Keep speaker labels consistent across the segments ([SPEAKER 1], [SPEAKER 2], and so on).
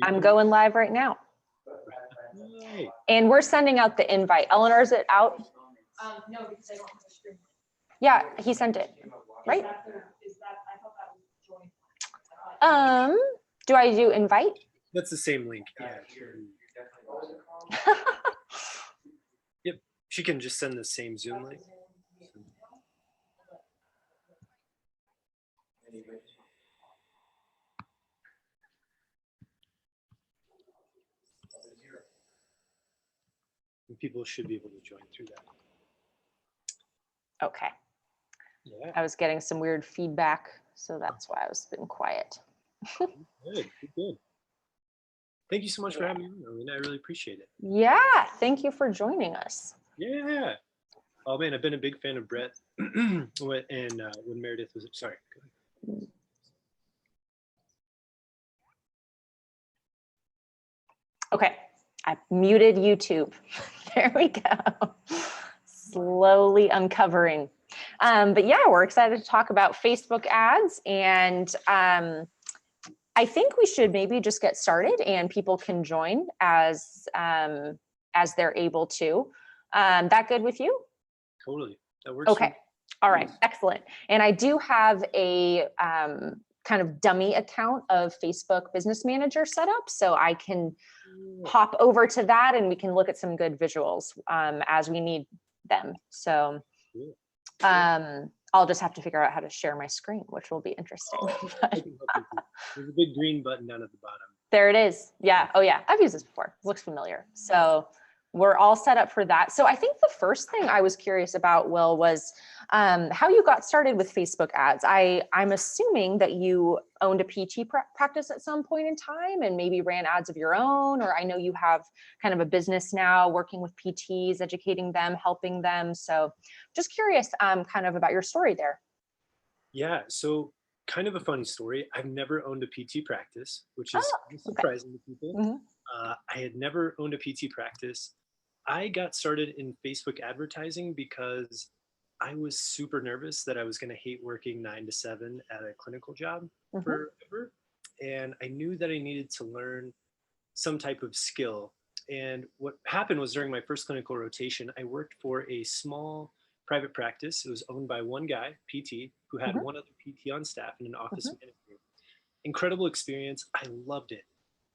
[SPEAKER 1] I'm going live right now.
[SPEAKER 2] Right.
[SPEAKER 1] And we're sending out the invite. Eleanor, is it out?
[SPEAKER 3] No, because I don't have a screen.
[SPEAKER 1] Yeah, he sent it, right?
[SPEAKER 3] I thought that was joint.
[SPEAKER 1] Do I do invite?
[SPEAKER 2] That's the same link. Yeah. Yep. She can just send the same Zoom link. And people should be able to join through that.
[SPEAKER 1] Okay.
[SPEAKER 2] Yeah.
[SPEAKER 1] I was getting some weird feedback, so that's why I was being quiet.
[SPEAKER 2] Good. Good. Thank you so much for having me on. I mean, I really appreciate it.
[SPEAKER 1] Yeah, thank you for joining us.
[SPEAKER 2] Yeah. Oh man, I've been a big fan of Brett and when Meredith was, sorry. Go ahead.
[SPEAKER 1] Okay, I muted YouTube. There we go. Slowly uncovering. But yeah, we're excited to talk about Facebook ads, and I think we should maybe just get started and people can join as they're able to. That good with you?
[SPEAKER 2] Totally. That works.
[SPEAKER 1] Okay. All right. Excellent. And I do have a kind of dummy account of Facebook Business Manager set up, so I can hop over to that and we can look at some good visuals as we need them. So I'll just have to figure out how to share my screen, which will be interesting.
[SPEAKER 2] There's a big green button down at the bottom.
[SPEAKER 1] There it is. Yeah. Oh yeah. I've used this before. It looks familiar. So we're all set up for that. So I think the first thing I was curious about, Will, was how you got started with Facebook ads. I'm assuming that you owned a PT practice at some point in time and maybe ran ads of your own, or I know you have kind of a business now working with PTs, educating them, helping them. So just curious kind of about your story there.
[SPEAKER 2] Yeah, so kind of a funny story. I've never owned a PT practice, which is surprising to people.
[SPEAKER 1] Mm-hmm.
[SPEAKER 2] I had never owned a PT practice. I got started in Facebook advertising because I was super nervous that I was going to hate working 9 to 7 at a clinical job forever. And I knew that I needed to learn some type of skill. And what happened was during my first clinical rotation, I worked for a small private practice. It was owned by one guy, PT, who had one other PT on staff and an office manager. Incredible experience. I loved it.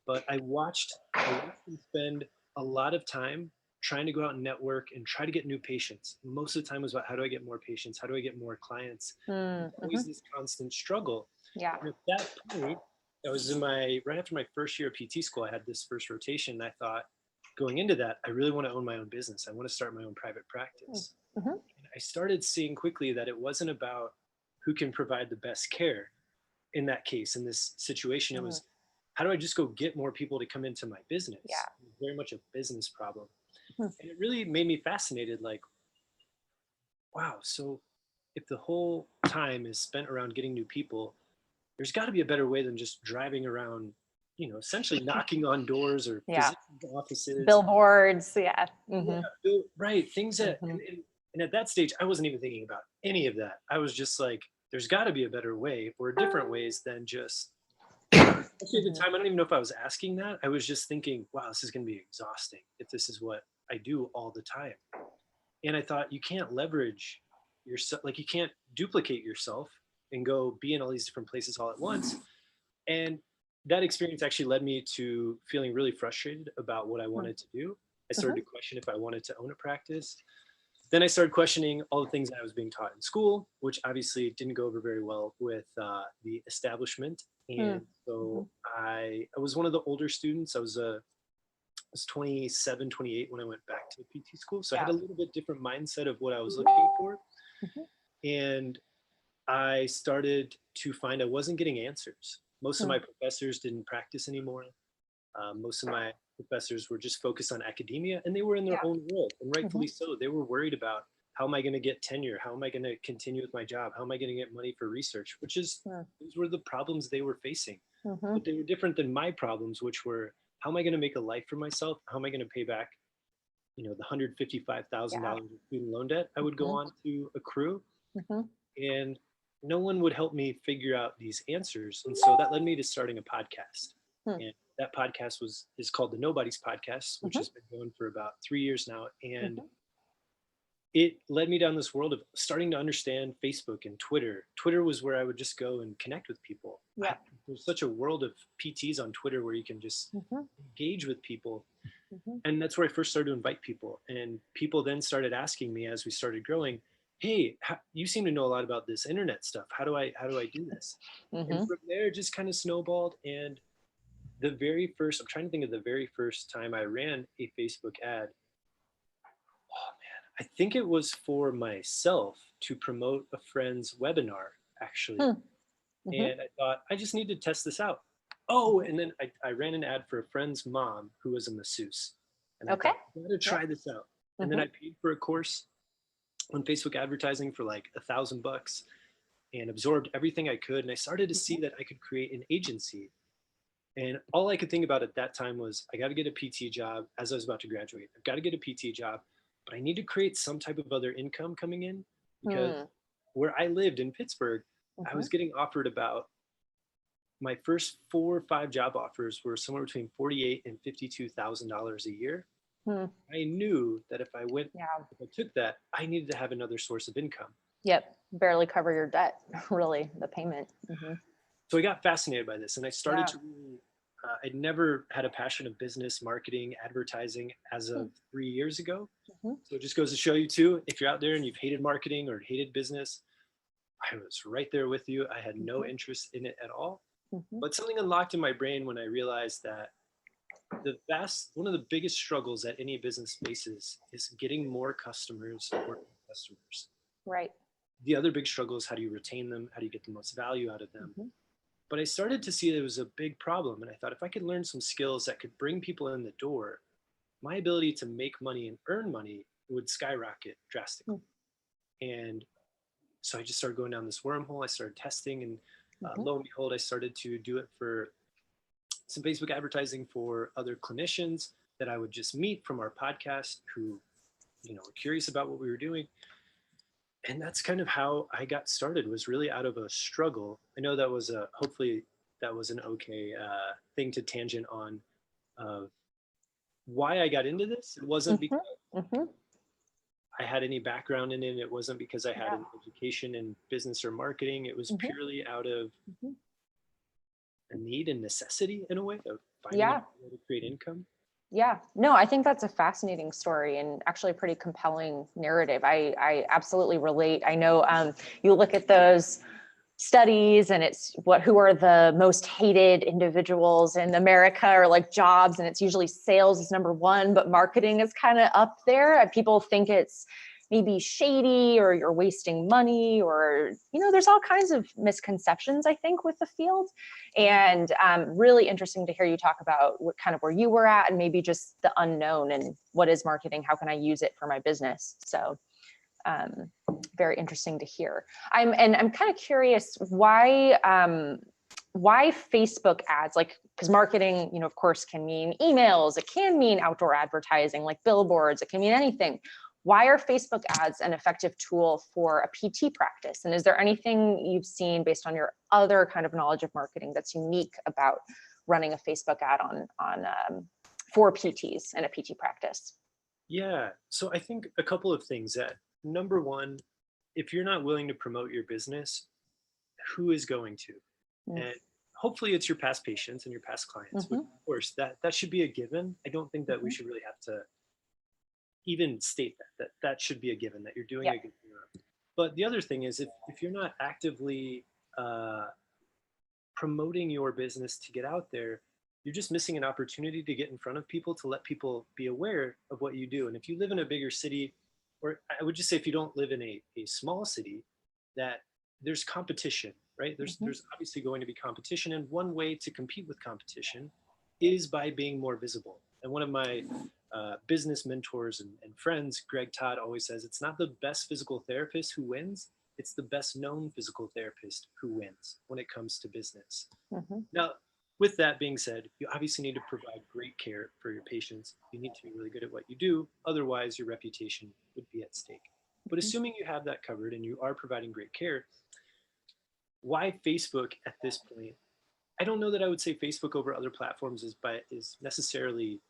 [SPEAKER 2] But I watched him spend a lot of time trying to go out and network and try to get new patients. Most of the time was about how do I get more patients? How do I get more clients? Always this constant struggle.
[SPEAKER 1] Yeah.
[SPEAKER 2] And at that point, I was right after my first year of PT school, I had this first rotation. And I thought going into that, I really want to own my own business. I want to start my own private practice. And I started seeing quickly that it wasn't about who can provide the best care in that case, in this situation. It was, how do I just go get more people to come into my business?
[SPEAKER 1] Yeah.
[SPEAKER 2] It was very much a business problem. And it really made me fascinated, like, wow, so if the whole time is spent around getting new people, there's got to be a better way than just driving around, essentially knocking on doors or physicians' offices.
[SPEAKER 1] Billboards,
[SPEAKER 2] Right, things that, and at that stage, I wasn't even thinking about any of that. I was just like, there's got to be a better way or different ways than just, actually at the time, I don't even know if I was asking that. I was just thinking, wow, this is going to be exhausting if this is what I do all the time. And I thought, you can't leverage yourself, like you can't duplicate yourself and go be in all these different places all at once. And that experience actually led me to feeling really frustrated about what I wanted to do. I started to question if I wanted to own a practice. Then I started questioning all the things that I was being taught in school, which obviously didn't go over very well with the establishment. And so I was one of the older students. I was 27, 28 when I went back to PT school. So I had a little bit different mindset of what I was looking for. And I started to find I wasn't getting answers. Most of my professors didn't practice anymore. Most of my professors were just focused on academia, and they were in their own world, and rightfully so. They were worried about, how am I going to get tenure? How am I going to continue with my job? How am I going to get money for research? Which is, those were the problems they were facing. But they were different than my problems, which were, how am I going to make a life for myself? How am I going to pay back, the $155,000 of student loan debt I would go on to accrue? And no one would help me figure out these answers. And so that led me to starting a podcast. And that podcast is called the Nobody's Podcast, which has been going for about 3 years now. And it led me down this world of starting to understand Facebook and Twitter. Twitter was where I would just go and connect with people.
[SPEAKER 1] Yeah.
[SPEAKER 2] There's such a world of PTs on Twitter where you can just engage with people. And that's where I first started to invite people. And people then started asking me as we started growing, hey, you seem to know a lot about this internet stuff. How do I do this? And from there, it just kind of snowballed. And I'm trying to think of the very first time I ran a Facebook ad. Oh man, I think it was for myself to promote a friend's webinar, actually. And I thought, I just need to test this out. Oh, and then I ran an ad for a friend's mom who was a masseuse. And I thought, I gotta try this out. And then I paid for a course on Facebook advertising for like $1,000 and absorbed everything I could. And I started to see that I could create an agency. And all I could think about at that time was, I got to get a PT job as I was about to graduate. I've got to get a PT job, but I need to create some type of other income coming in, because where I lived in Pittsburgh, I was getting offered about, my first 4 or 5 job offers were somewhere between $48,000 and $52,000 a year. I knew that if I took that, I needed to have another source of income.
[SPEAKER 1] Yep. Barely cover your debt, really, the payment.
[SPEAKER 2] So I got fascinated by this, and I started to really, I'd never had a passion of business, marketing, advertising as of 3 years ago. So it just goes to show you too, if you're out there and you've hated marketing or hated business, I was right there with you. I had no interest in it at all. But something unlocked in my brain when I realized that one of the biggest struggles that any business faces is getting more customers or customers.
[SPEAKER 1] Right.
[SPEAKER 2] The other big struggle is, how do you retain them? How do you get the most value out of them? But I started to see there was a big problem. And I thought, if I could learn some skills that could bring people in the door, my ability to make money and earn money would skyrocket drastically. And so I just started going down this wormhole. I started testing, and lo and behold, I started to do it for some Facebook advertising for other clinicians that I would just meet from our podcast who, were curious about what we were doing. And that's kind of how I got started, was really out of a struggle. I know that was hopefully that was an okay thing to tangent on why I got into this. It wasn't because I had any background in it. It wasn't because I had an education in business or marketing. It was purely out of a need and necessity, in a way, of finding a way to create income.
[SPEAKER 1] Yeah, no, I think that's a fascinating story, and actually a pretty compelling narrative. I absolutely relate. I know you look at those studies, and it's who are the most hated individuals in America, or like jobs, and it's usually sales is number one, but marketing is kind of up there. People think it's maybe shady, or you're wasting money, or there's all kinds of misconceptions, I think, with the field. And really interesting to hear you talk about what kind of where you were at, and maybe just the unknown, and what is marketing, how can I use it for my business. So very interesting to hear. I'm kind of curious why Facebook ads, like, because marketing, of course, can mean emails, it can mean outdoor advertising like billboards, it can mean anything. Why are Facebook ads an effective tool for a PT practice? And is there anything you've seen based on your other kind of knowledge of marketing that's unique about running a Facebook ad on for PTs in a PT practice?
[SPEAKER 2] Yeah, so I think a couple of things. That number one, if you're not willing to promote your business, who is going to? And hopefully it's your past patients and your past clients. Which, of course, that should be a given. I don't think that we should really have to even state that should be a given, that you're doing a good job. But the other thing is, if you're not actively promoting your business to get out there, you're just missing an opportunity to get in front of people, to let people be aware of what you do. And if you live in a bigger city, or I would just say if you don't live in a small city, that there's competition, right? There's obviously going to be competition. And one way to compete with competition is by being more visible. And one of my business mentors and friends, Greg Todd, always says, it's not the best physical therapist who wins, it's the best known physical therapist who wins when it comes to business. Now, with that being said, you obviously need to provide great care for your patients. You need to be really good at what you do. Otherwise, your reputation would be at stake. But assuming you have that covered and you are providing great care, why Facebook at this point I don't know that I would say Facebook over other platforms is necessarily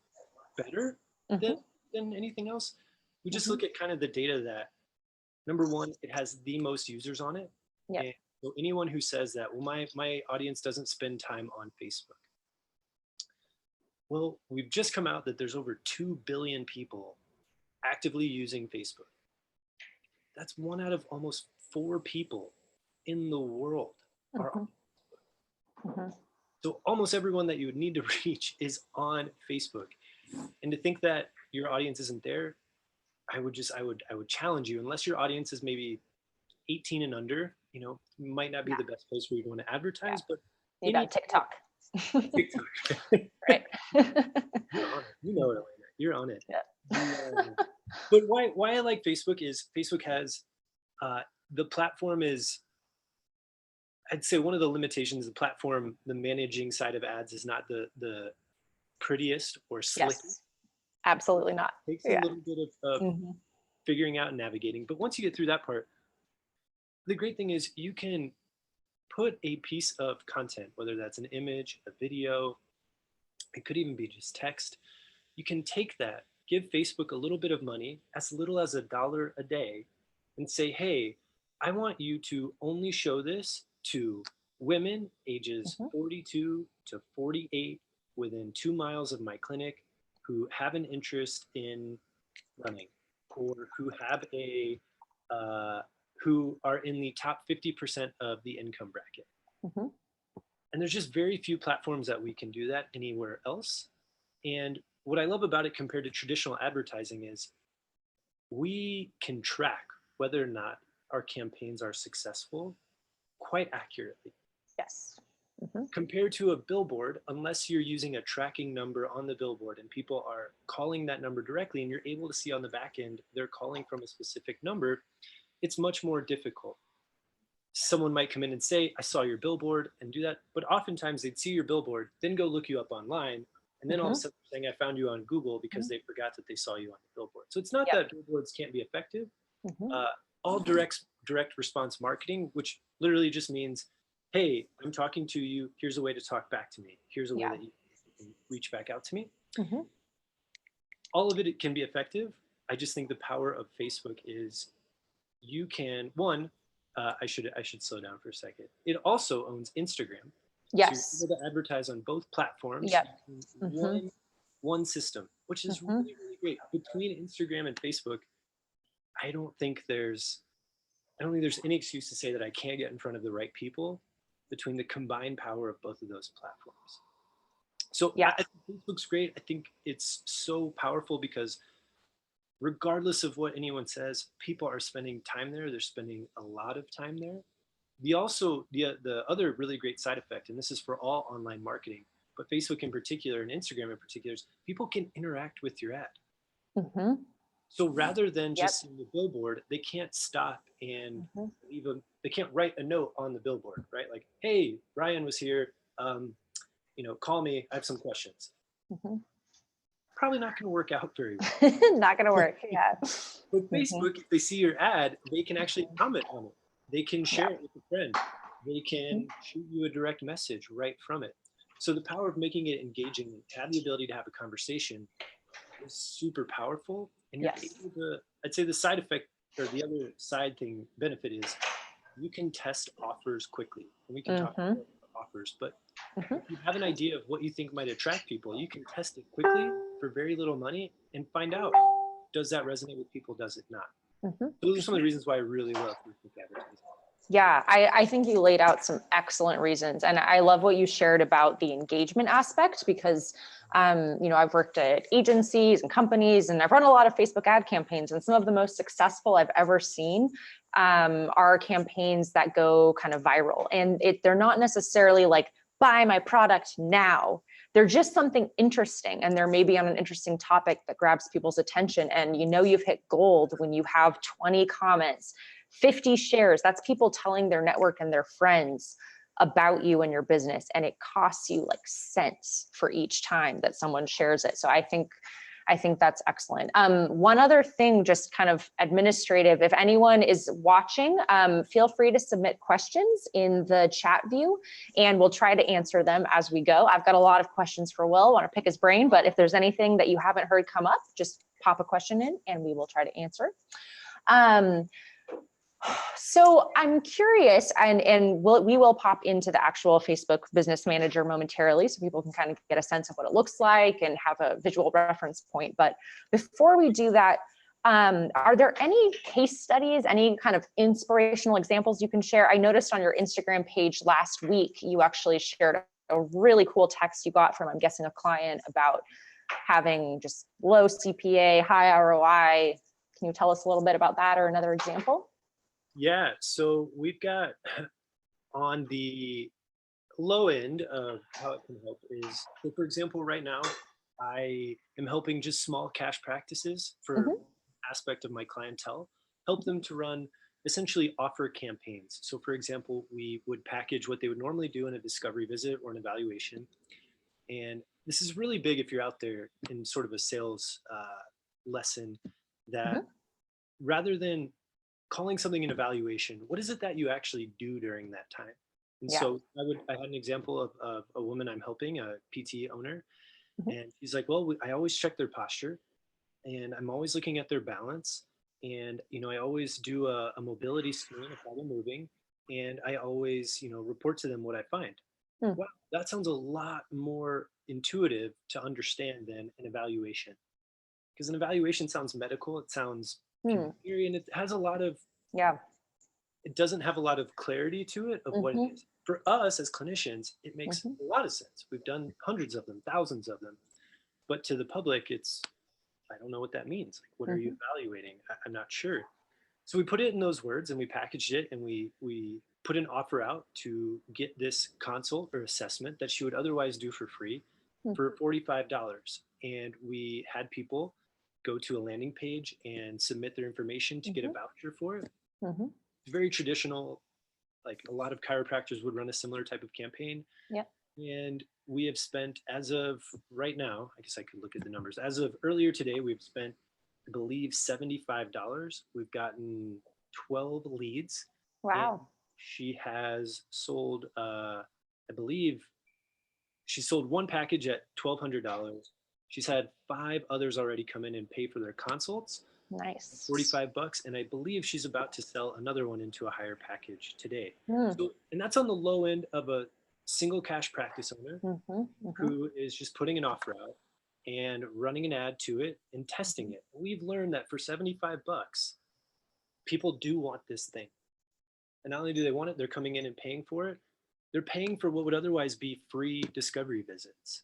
[SPEAKER 2] better
[SPEAKER 1] Mhm.
[SPEAKER 2] than anything else. We just
[SPEAKER 1] Mhm.
[SPEAKER 2] look at kind of the data that, number one, it has the most users on it.
[SPEAKER 1] Yep.
[SPEAKER 2] And so anyone who says that, well, my audience doesn't spend time on Facebook. Well, we've just come out that there's over 2 billion people actively using Facebook. That's 1 out of almost 4 people in the world are on.
[SPEAKER 1] Mhm. Mhm.
[SPEAKER 2] So almost everyone that you would need to reach is on Facebook. And to think that your audience isn't there, I would challenge you, unless your audience is maybe 18 and under, might not be
[SPEAKER 1] Yeah.
[SPEAKER 2] the best place where you want to
[SPEAKER 1] Yeah.
[SPEAKER 2] advertise, but
[SPEAKER 1] Need that TikTok.
[SPEAKER 2] TikTok.
[SPEAKER 1] Right.
[SPEAKER 2] You're on it. You know it, Elena. You're on it.
[SPEAKER 1] Yeah.
[SPEAKER 2] But why I like Facebook is Facebook has the platform is, I'd say one of the limitations of the platform, the managing side of ads is not the prettiest or slickest.
[SPEAKER 1] Yes. Absolutely not.
[SPEAKER 2] It takes a
[SPEAKER 1] Yeah.
[SPEAKER 2] little bit of
[SPEAKER 1] Mhm.
[SPEAKER 2] figuring out and navigating. But once you get through that part, the great thing is you can put a piece of content, whether that's an image, a video, it could even be just text. You can take that, give Facebook a little bit of money, as little as $1 a day, and say, hey, I want you to only show this to women ages
[SPEAKER 1] Mhm.
[SPEAKER 2] 42 to 48 within 2 miles of my clinic who have an interest in running, or who have uh, who are in the top 50% of the income bracket.
[SPEAKER 1] Mhm.
[SPEAKER 2] And there's just very few platforms that we can do that anywhere else. And what I love about it compared to traditional advertising is we can track whether or not our campaigns are successful quite accurately.
[SPEAKER 1] Yes. Mhm.
[SPEAKER 2] Compared to a billboard, unless you're using a tracking number on the billboard and people are calling that number directly and you're able to see on the back end they're calling from a specific number, it's much more difficult. Someone might come in and say, I saw your billboard, and do that. But oftentimes they'd see your billboard, then go look you up online. And then all of a
[SPEAKER 1] Mhm.
[SPEAKER 2] sudden saying, I found you on Google because
[SPEAKER 1] Mhm.
[SPEAKER 2] they forgot that they saw you on the billboard. So it's not
[SPEAKER 1] Yep.
[SPEAKER 2] that billboards can't be effective.
[SPEAKER 1] Mhm.
[SPEAKER 2] All direct response marketing, which literally just means, hey, I'm talking to you. Here's a way to talk back to me. Here's a way
[SPEAKER 1] Yeah.
[SPEAKER 2] that you can reach back out to me.
[SPEAKER 1] Mhm.
[SPEAKER 2] All of it can be effective. I just think the power of Facebook is you can, one, I should slow down for a second. It also owns Instagram, so you're
[SPEAKER 1] Yes.
[SPEAKER 2] able to advertise on both platforms
[SPEAKER 1] Yep.
[SPEAKER 2] using
[SPEAKER 1] Mhm.
[SPEAKER 2] one system, which is
[SPEAKER 1] Mhm.
[SPEAKER 2] really great. Between Instagram and Facebook, I don't think there's I don't think there's any excuse to say that I can't get in front of the right people between the combined power of both of those platforms. So
[SPEAKER 1] Yeah.
[SPEAKER 2] I think Facebook's great. I think it's so powerful because regardless of what anyone says, people are spending time there. They're spending a lot of time there. The other really great side effect, and this is for all online marketing, but Facebook in particular and Instagram in particular, is people can interact with your ad.
[SPEAKER 1] Mhm.
[SPEAKER 2] So rather than
[SPEAKER 1] Yep.
[SPEAKER 2] just seeing the billboard, they can't stop and
[SPEAKER 1] Mhm.
[SPEAKER 2] they can't write a note on the billboard, right? Like, hey, Ryan was here. Call me. I have some questions.
[SPEAKER 1] Mhm.
[SPEAKER 2] Probably not going to work out very well.
[SPEAKER 1] Not gonna work. Yeah.
[SPEAKER 2] With
[SPEAKER 1] Mhm.
[SPEAKER 2] Facebook, if they see your ad, they can actually
[SPEAKER 1] Mhm.
[SPEAKER 2] comment on it. They can
[SPEAKER 1] Yeah.
[SPEAKER 2] share it with a friend. They
[SPEAKER 1] Mhm.
[SPEAKER 2] can shoot you a direct message right from it. So the power of making it engaging and have the ability to have a conversation is super powerful. And you're
[SPEAKER 1] Yes.
[SPEAKER 2] able to, I'd say the side effect or the other side thing benefit is you can test offers quickly. And we can talk
[SPEAKER 1] Mhm.
[SPEAKER 2] more about offers, but
[SPEAKER 1] Mhm.
[SPEAKER 2] if you have an idea of what you think might attract people, you can test it quickly for very little money and find out, does that resonate with people? Does it not?
[SPEAKER 1] Mhm.
[SPEAKER 2] Those are some of the reasons why I really love Facebook advertising.
[SPEAKER 1] Yeah, I think you laid out some excellent reasons. And I love what you shared about the engagement aspect because, I've worked at agencies and companies and I've run a lot of Facebook ad campaigns, and some of the most successful I've ever seen are campaigns that go kind of viral. And they're not necessarily like, buy my product now. They're just something interesting, and they're maybe on an interesting topic that grabs people's attention. And you've hit gold when you have 20 comments, 50 shares. That's people telling their network and their friends about you and your business. And it costs you like cents for each time that someone shares it. So I think I think that's excellent. One other thing, just kind of administrative, if anyone is watching, feel free to submit questions in the chat view and we'll try to answer them as we go. I've got a lot of questions for Will, want to pick his brain, but if there's anything that you haven't heard come up, just pop a question in and we will try to answer. So I'm curious, and we will pop into the actual Facebook Business Manager momentarily so people can kind of get a sense of what it looks like and have a visual reference point. But before we do that, are there any case studies, any kind of inspirational examples you can share? I noticed on your Instagram page last week, you actually shared a really cool text you got from, I'm guessing, a client about having just low CPA, high ROI. Can you tell us a little bit about that or another example?
[SPEAKER 2] Yeah, so we've got on the low end of how it can help is, so for example, right now, I am helping just small cash practices for aspect of my clientele, help them to run essentially offer campaigns. So for example, we would package what they would normally do in a discovery visit or an evaluation. And this is really big if you're out there in sort of a sales lesson, that rather than calling something an evaluation, what is it that you actually do during that time? And so I had an example of a woman I'm helping, a PT owner, and she's like, well, I always check their posture and I'm always looking at their balance. And, I always do a mobility screen of how they're moving. And I always, report to them what I find. Wow, that sounds a lot more intuitive to understand than an evaluation. Because an evaluation sounds medical, it sounds and it has a lot of, it doesn't have a lot of clarity to it of what it is. For us as clinicians, it makes a lot of sense. We've done hundreds of them, thousands of them. But to the public, it's, I don't know what that means. Like, what are you evaluating? I'm not sure. So we put it in those words and we packaged it and we put an offer out to get this consult or assessment that she would otherwise do for free for $45. And we had people go to a landing page and submit their information to get a voucher for it. It's very traditional. Like a lot of chiropractors would run a similar type of campaign. And we have spent, as of right now, I guess I could look at the numbers. As of earlier today, we've spent, I believe, $75. We've gotten 12 leads.
[SPEAKER 1] Wow.
[SPEAKER 2] She has sold, I believe, she sold one package at $1,200. She's had 5 others already come in and pay for their consults.
[SPEAKER 1] Nice.
[SPEAKER 2] $45, and I believe she's about to sell another one into a higher package today. So, and that's on the low end of a single cash practice owner who is just putting an offer out and running an ad to it and testing it. We've learned that for $75, people do want this thing. And not only do they want it, they're coming in and paying for it. They're paying for what would otherwise be free discovery visits.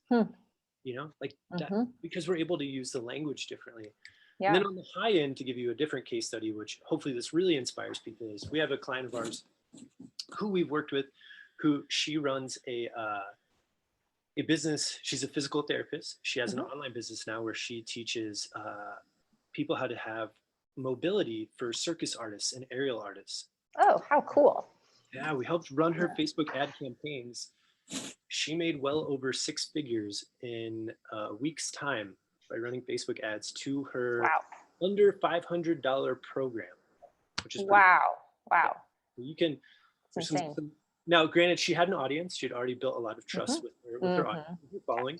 [SPEAKER 2] Like that, because we're able to use the language differently. And then on the high end, to give you a different case study, which hopefully this really inspires people, is we have a client of ours who we've worked with, who she runs a business. She's a physical therapist. She has an online business now where she teaches people how to have mobility for circus artists and aerial artists.
[SPEAKER 1] Oh, how cool.
[SPEAKER 2] Yeah, we helped run her Facebook ad campaigns. She made well over 6 figures in a week's time by running Facebook ads to her under $500 program, which is
[SPEAKER 1] wow.
[SPEAKER 2] You can.
[SPEAKER 1] It's insane.
[SPEAKER 2] Now, granted, she had an audience. She had already built a lot of trust with her audience, with her following,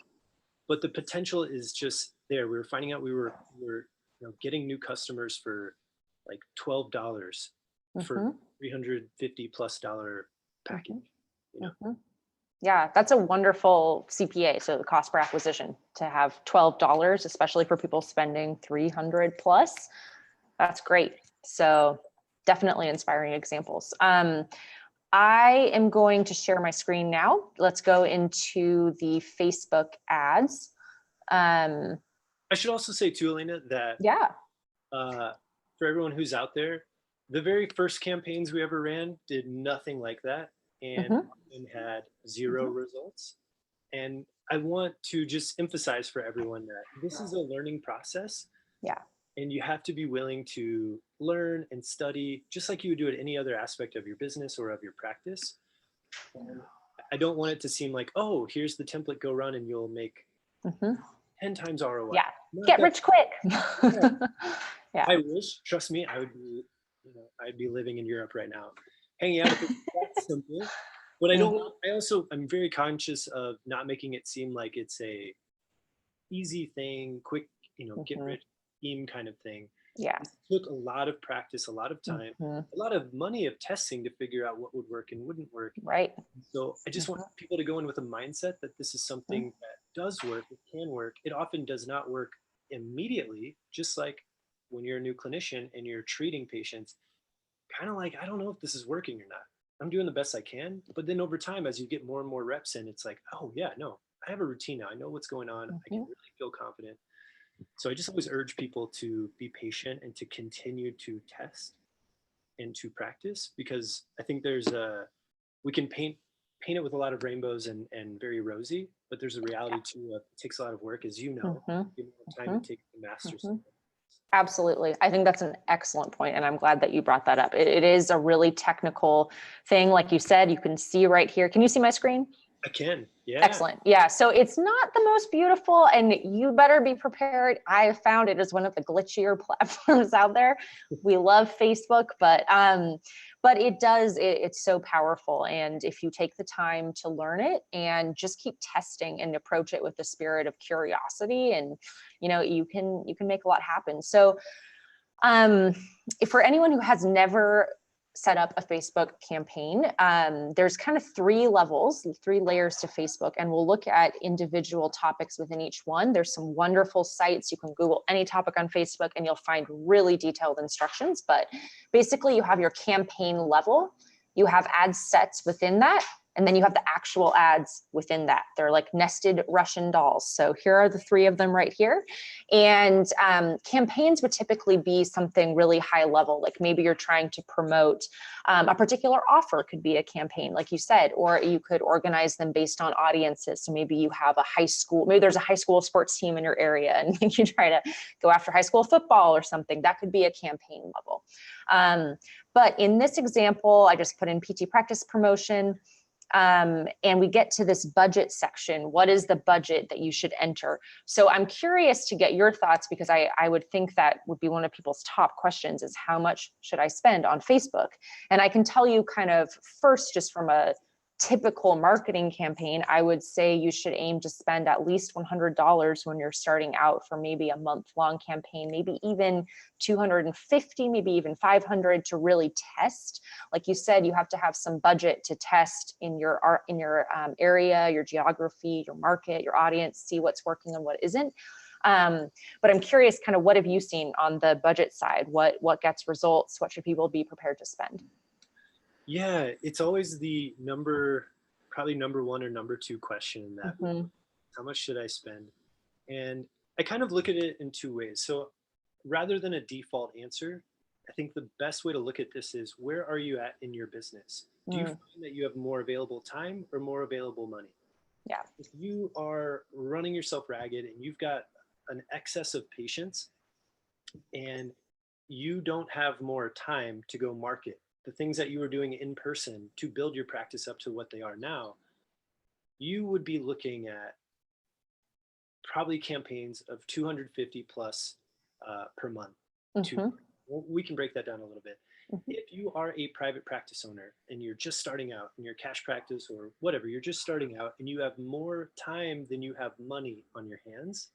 [SPEAKER 2] but the potential is just there. We were finding out we were getting new customers for like $12 for $350+ package.
[SPEAKER 1] Yeah, that's a wonderful CPA. So the cost per acquisition to have $12, especially for people spending $300+. That's great. So definitely inspiring examples. I am going to share my screen now. Let's go into the Facebook ads.
[SPEAKER 2] I should also say too, Elena, that for everyone who's out there, the very first campaigns we ever ran did nothing like that and had 0 results. And I want to just emphasize for everyone that this is a learning process. And you have to be willing to learn and study, just like you would do at any other aspect of your business or of your practice. And I don't want it to seem like, oh, here's the template, go run and you'll make 10 times ROI. not
[SPEAKER 1] Get
[SPEAKER 2] that
[SPEAKER 1] rich quick. Yeah.
[SPEAKER 2] I wish, trust me, I would be, I'd be living in Europe right now, hanging out. If it's that simple, but I don't. I'm very conscious of not making it seem like it's a easy thing, quick, get
[SPEAKER 1] Mhm.
[SPEAKER 2] rich scheme kind of thing.
[SPEAKER 1] Yeah.
[SPEAKER 2] It took a lot of practice, a lot of time,
[SPEAKER 1] Mhm.
[SPEAKER 2] a lot of money of testing to figure out what would work and wouldn't work.
[SPEAKER 1] Right.
[SPEAKER 2] So I just want people to go in with a mindset that this is something that does work, it can work. It often does not work immediately, just like when you're a new clinician and you're treating patients, kind of like, I don't know if this is working or not. I'm doing the best I can. But then over time, as you get more and more reps in, it's like, oh, yeah, no, I have a routine now. I know what's going on. I can
[SPEAKER 1] Mhm.
[SPEAKER 2] really feel confident. So I just always urge people to be patient and to continue to test and to practice, because I think we can paint it with a lot of rainbows and very rosy, but there's a reality to it. It takes a lot of work, as you know,
[SPEAKER 1] Mhm.
[SPEAKER 2] the amount of time
[SPEAKER 1] Mhm.
[SPEAKER 2] it takes to master
[SPEAKER 1] Mhm.
[SPEAKER 2] something.
[SPEAKER 1] Absolutely. I think that's an excellent point, and I'm glad that you brought that up. It is a really technical thing. Like you said, you can see right here. Can you see my screen?
[SPEAKER 2] I can, yeah.
[SPEAKER 1] Excellent. Yeah. So it's not the most beautiful, and you better be prepared. I found it as one of the glitchier platforms out there. We love Facebook, but it's so powerful. And if you take the time to learn it and just keep testing and approach it with the spirit of curiosity, and you can make a lot happen. So um, for anyone who has never set up a Facebook campaign, there's kind of three levels, three layers to Facebook, and we'll look at individual topics within each one. There's some wonderful sites. You can Google any topic on Facebook and you'll find really detailed instructions. But basically, you have your campaign level, you have ad sets within that, and then you have the actual ads within that. They're like nested Russian dolls. So here are the three of them right here. And campaigns would typically be something really high level, like maybe you're trying to promote a particular offer, could be a campaign, like you said, or you could organize them based on audiences. So maybe you have maybe there's a high school sports team in your area and you try to go after high school football or something. That could be a campaign level. But in this example, I just put in PT practice promotion. And we get to this budget section. What is the budget that you should enter? So I'm curious to get your thoughts, because I would think that would be one of people's top questions is, how much should I spend on Facebook? And I can tell you kind of first, just from a typical marketing campaign, I would say you should aim to spend at least $100 when you're starting out for maybe a month-long campaign, maybe even 250, maybe even 500 to really test. Like you said, you have to have some budget to test in your area, your geography, your market, your audience, see what's working and what isn't. But I'm curious, kind of, what have you seen on the budget side? What gets results? What should people be prepared to spend?
[SPEAKER 2] Yeah, it's always probably number one or number two question that
[SPEAKER 1] Mhm.
[SPEAKER 2] how much should I spend? And I kind of look at it in two ways. So rather than a default answer, I think the best way to look at this is, where are you at in your business? Do you
[SPEAKER 1] Mm.
[SPEAKER 2] find that you have more available time or more available money?
[SPEAKER 1] Yeah.
[SPEAKER 2] If you are running yourself ragged and you've got an excess of patients and you don't have more time to go market the things that you were doing in person to build your practice up to what they are now, you would be looking at probably campaigns of 250 plus per month. To
[SPEAKER 1] Mhm.
[SPEAKER 2] We can break that down a little bit.
[SPEAKER 1] Mhm.
[SPEAKER 2] If you are a private practice owner and you're just starting out in your cash practice or whatever, you're just starting out and you have more time than you have money on your hands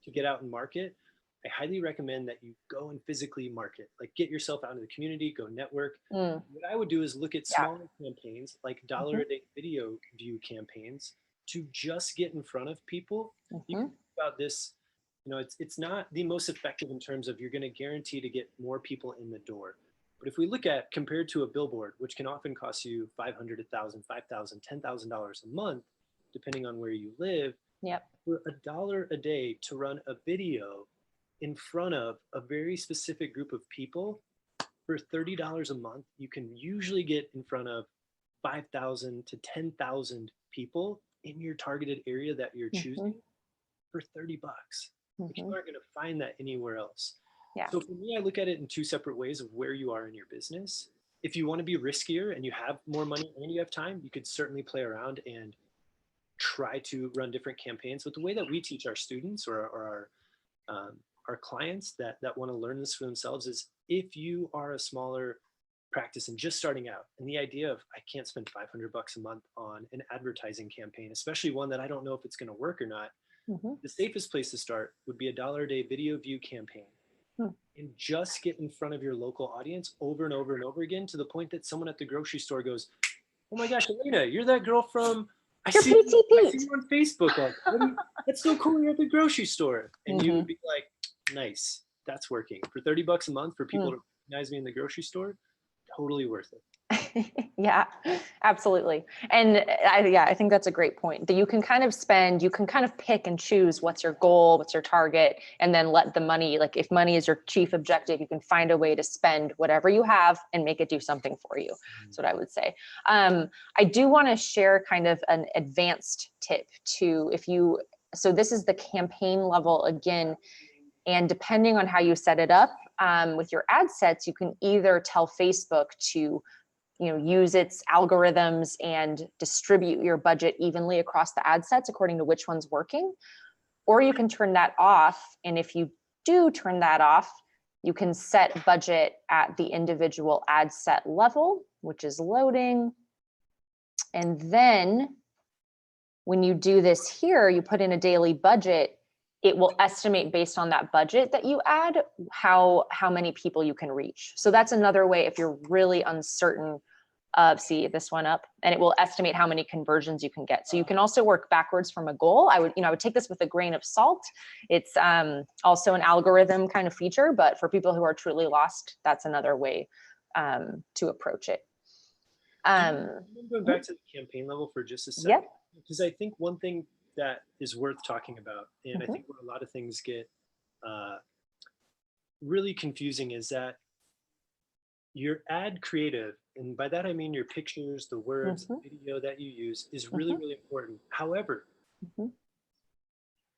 [SPEAKER 2] to get out and market, I highly recommend that you go and physically market. Like, get yourself out into the community, go network.
[SPEAKER 1] Mm.
[SPEAKER 2] What I would do is look at
[SPEAKER 1] Yeah.
[SPEAKER 2] smaller campaigns like dollar
[SPEAKER 1] Mhm.
[SPEAKER 2] a day video view campaigns to just get in front of people. You can
[SPEAKER 1] Mhm.
[SPEAKER 2] think about this, it's not the most effective in terms of you're going to guarantee to get more people in the door. But if we look at, compared to a billboard, which can often cost you 500, 1,000, 5,000, $10,000 a month, depending on where you live,
[SPEAKER 1] Yep.
[SPEAKER 2] for $1 a day to run a video in front of a very specific group of people for $30 a month, you can usually get in front of 5,000 to 10,000 people in your targeted area that you're choosing
[SPEAKER 1] Mhm.
[SPEAKER 2] for 30 bucks. Like, you
[SPEAKER 1] Mhm.
[SPEAKER 2] aren't going to find that anywhere else.
[SPEAKER 1] Yeah.
[SPEAKER 2] So for me, I look at it in two separate ways of where you are in your business. If you want to be riskier and you have more money and you have time, you could certainly play around and try to run different campaigns. But the way that we teach our students or our our clients that want to learn this for themselves is, if you are a smaller practice and just starting out, and the idea of, I can't spend $500 a month on an advertising campaign, especially one that I don't know if it's going to work or not. The safest place to start would be $1 a day video view campaign, and just get in front of your local audience over and over and over again, to the point that someone at the grocery store goes, "Oh my gosh, Elena, you're that girl from, I
[SPEAKER 1] You're
[SPEAKER 2] see,
[SPEAKER 1] PT
[SPEAKER 2] I see
[SPEAKER 1] Pete.
[SPEAKER 2] you on Facebook. Like, that's so cool. You're at the grocery store." And you would be like, "Nice, that's working. For $30 a month for people to recognize me in the grocery store, totally worth it."
[SPEAKER 1] Yeah, absolutely. And I think that's a great point, that you can kind of pick and choose what's your goal, what's your target, and then let the money, like if money is your chief objective, you can find a way to spend whatever you have and make it do something for you. That's what I would say. I do want to share kind of an advanced tip too. So this is the campaign level again, and depending on how you set it up with your ad sets, you can either tell Facebook to use its algorithms and distribute your budget evenly across the ad sets according to which one's working, or you can turn that off. And if you do turn that off, you can set budget at the individual ad set level, which is loading. And then when you do this here, you put in a daily budget, it will estimate based on that budget that you add how many people you can reach. So that's another way if you're really uncertain of, see this one up, and it will estimate how many conversions you can get. So you can also work backwards from a goal. I would take this with a grain of salt. It's also an algorithm kind of feature, but for people who are truly lost, that's another way to approach it.
[SPEAKER 2] I'm going back to the campaign level for just a second, because I think one thing that is worth talking about, and I think where a lot of things get really confusing, is that your ad creative, and by that I mean your pictures, the words, the video that you use, is really, really important. However,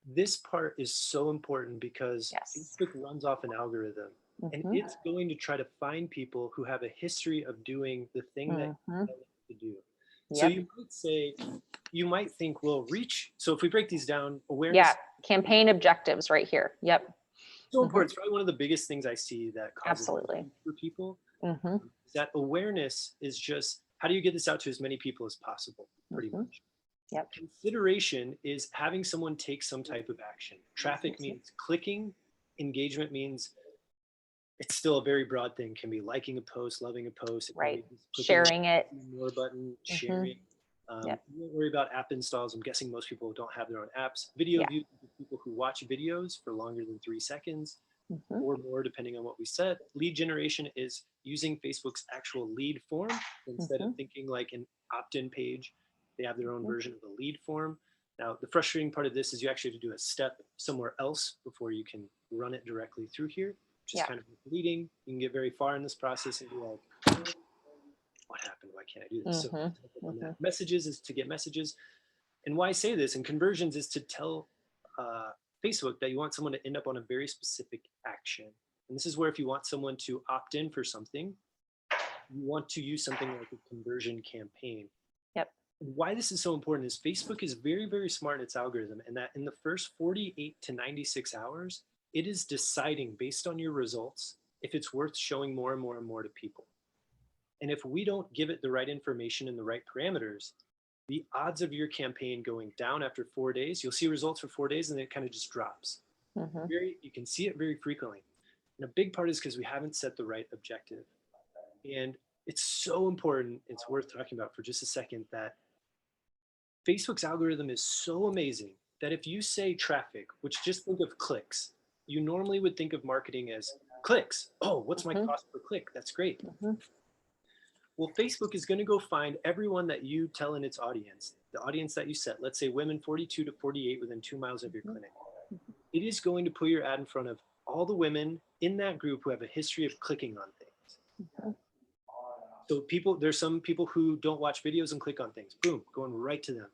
[SPEAKER 2] this part is so important because Facebook runs off an algorithm, and it's going to try to find people who have a history of doing the thing that you tell them to do. So you might think, well, reach. So if we break these down, awareness.
[SPEAKER 1] Yeah, campaign objectives right here. Yep.
[SPEAKER 2] So important. It's probably one of the biggest things I see that causes
[SPEAKER 1] absolutely
[SPEAKER 2] for people. That awareness is just, how do you get this out to as many people as possible? Pretty much.
[SPEAKER 1] Yep.
[SPEAKER 2] Consideration is having someone take some type of action. Traffic means clicking. Engagement means, it's still a very broad thing. It can be liking a post, loving a post,
[SPEAKER 1] right, sharing it,
[SPEAKER 2] more button, sharing. You don't worry about app installs. I'm guessing most people don't have their own apps. Video views, people who watch videos for longer than 3 seconds or more, depending on what we set. Lead generation is using Facebook's actual lead form instead of thinking like an opt-in page. They have their own version of the lead form. Now, the frustrating part of this is you actually have to do a step somewhere else before you can run it directly through here, which is kind of misleading. You can get very far in this process and be like, what happened? Why can't I do this? So messages is to get messages. And why I say this, and conversions is to tell Facebook that you want someone to end up on a very specific action. And this is where if you want someone to opt in for something, you want to use something like a conversion campaign. And why this is so important is Facebook is very, very smart in its algorithm, and that in the first 48 to 96 hours, it is deciding based on your results if it's worth showing more and more and more to people. And if we don't give it the right information and the right parameters, the odds of your campaign going down after 4 days, you'll see results for 4 days and then it kind of just drops. You can see it very frequently. And a big part is because we haven't set the right objective. And it's so important, it's worth talking about for just a second, that Facebook's algorithm is so amazing that if you say traffic, which just think of clicks, you normally would think of marketing as clicks. Oh, what's my cost per click? That's great. Well, Facebook is going to go find everyone that you tell in its audience, the audience that you set, let's say women 42 to 48 within 2 miles of your clinic. It is going to put your ad in front of all the women in that group who have a history of clicking on things. So there's some people who don't watch videos and click on things. Boom, going right to them.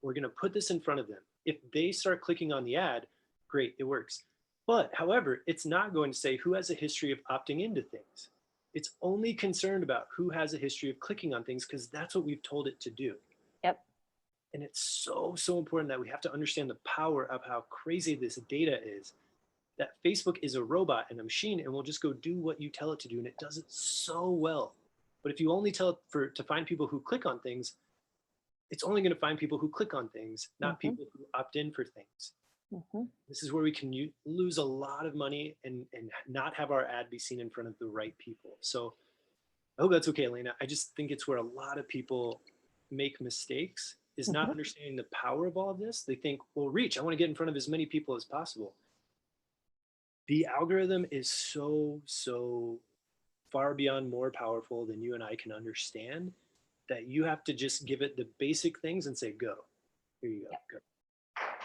[SPEAKER 2] We're going to put this in front of them. If they start clicking on the ad, great, it works. But however, it's not going to say who has a history of opting into things. It's only concerned about who has a history of clicking on things because that's what we've told it to do. And it's so, so important that we have to understand the power of how crazy this data is. that Facebook is a robot and a machine and will just go do what you tell it to do, and it does it so well. But if you only tell it to find people who click on things, it's only going to find people who click on things, not people who opt in for things. This is where we can lose a lot of money and not have our ad be seen in front of the right people. So I hope that's okay, Elena. I just think it's where a lot of people make mistakes, is not understanding the power of all of this. They think, well, reach, I want to get in front of as many people as possible. The algorithm is so far beyond more powerful than you and I can understand, that you have to just give it the basic things and say, go. Here you go. Go.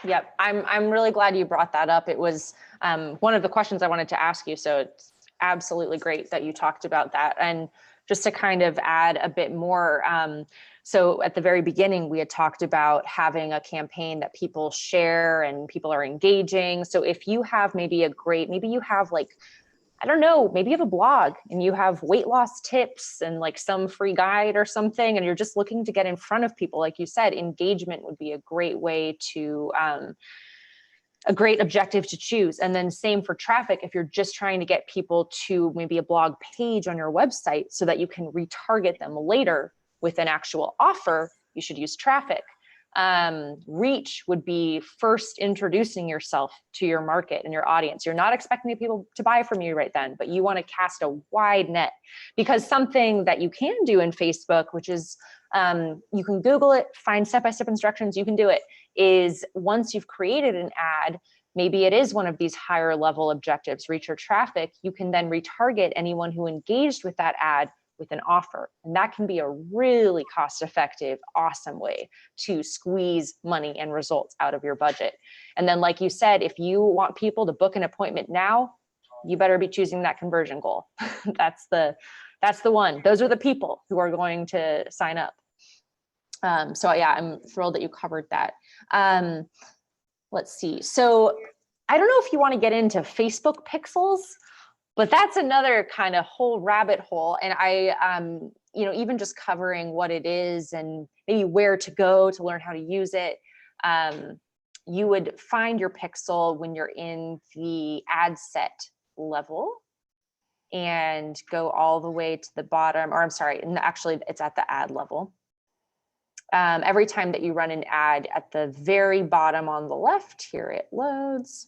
[SPEAKER 1] Yep, I'm really glad you brought that up. It was one of the questions I wanted to ask you. So it's absolutely great that you talked about that. And just to kind of add a bit more, so at the very beginning, we had talked about having a campaign that people share and people are engaging. So if you have maybe you have like, I don't know, maybe you have a blog and you have weight loss tips and like some free guide or something, and you're just looking to get in front of people. Like you said, engagement would be a great way to, a great objective to choose. And then same for traffic. If you're just trying to get people to maybe a blog page on your website so that you can retarget them later with an actual offer, you should use traffic. Reach would be first introducing yourself to your market and your audience. You're not expecting people to buy from you right then, but you want to cast a wide net, because something that you can do in Facebook, which is you can Google it, find step-by-step instructions, you can do it, is once you've created an ad, maybe it is one of these higher level objectives, reach or traffic, you can then retarget anyone who engaged with that ad with an offer. And that can be a really cost-effective, awesome way to squeeze money and results out of your budget. And then, like you said, if you want people to book an appointment now, you better be choosing that conversion goal. That's the one. Those are the people who are going to sign up. So yeah, I'm thrilled that you covered that. Let's see. So I don't know if you want to get into Facebook pixels, but that's another kind of whole rabbit hole. And I, even just covering what it is and maybe where to go to learn how to use it. You would find your pixel when you're in the ad set level and go all the way to the bottom, or I'm sorry, actually it's at the ad level. Every time that you run an ad at the very bottom on the left, here it loads.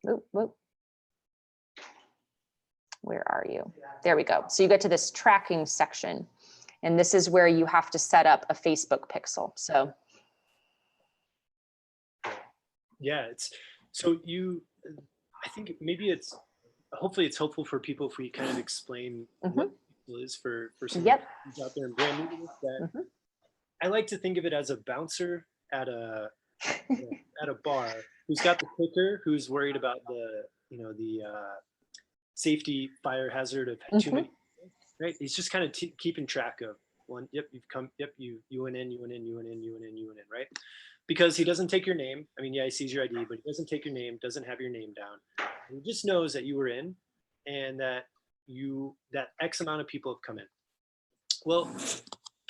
[SPEAKER 1] Whoop, whoop. Where are you? There we go. So you get to this tracking section, and this is where you have to set up a Facebook pixel. So
[SPEAKER 2] yeah, I think maybe hopefully it's helpful for people if we kind of explain what pixel is for someone who's out there and brand new to this. I like to think of it as a bouncer at a bar who's got the clicker, who's worried about the safety fire hazard of too many, right? He's just kind of keeping track of one. Yep, you've come. Yep, you went in, right? Because he doesn't take your name. I mean, yeah, he sees your ID, but he doesn't take your name, doesn't have your name down. He just knows that you were in, and that X amount of people have come in. Well,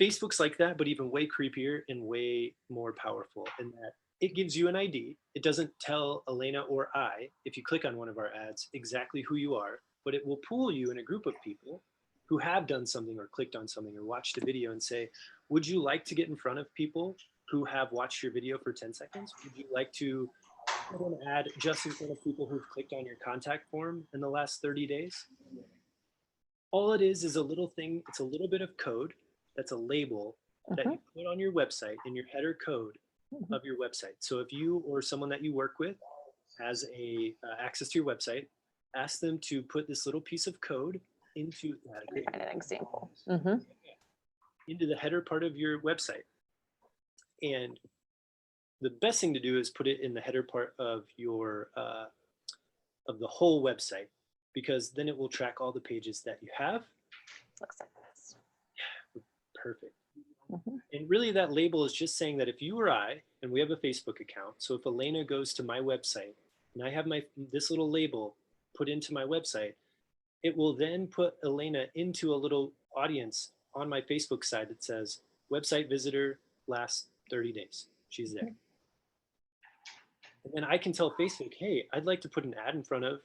[SPEAKER 2] Facebook's like that, but even way creepier and way more powerful in that it gives you an ID. It doesn't tell Elena or I, if you click on one of our ads, exactly who you are, but it will pool you in a group of people who have done something or clicked on something or watched a video and say, would you like to get in front of people who have watched your video for 10 seconds? Would you like to put an ad just in front of people who've clicked on your contact form in the last 30 days? All it is a little thing. It's a little bit of code. That's a label that you put on your website in your header code of your website. So if you or someone that you work with has access to your website, ask them to put this little piece of code into
[SPEAKER 1] find an example.
[SPEAKER 2] Into the header part of your website. And the best thing to do is put it in the header part of your of the whole website, because then it will track all the pages that you have.
[SPEAKER 1] Looks like this.
[SPEAKER 2] Perfect. And really that label is just saying that if you or I, and we have a Facebook account, so if Elena goes to my website and I have this little label put into my website, it will then put Elena into a little audience on my Facebook side that says website visitor last 30 days. She's there. And then I can tell Facebook, hey, I'd like to put an ad in front of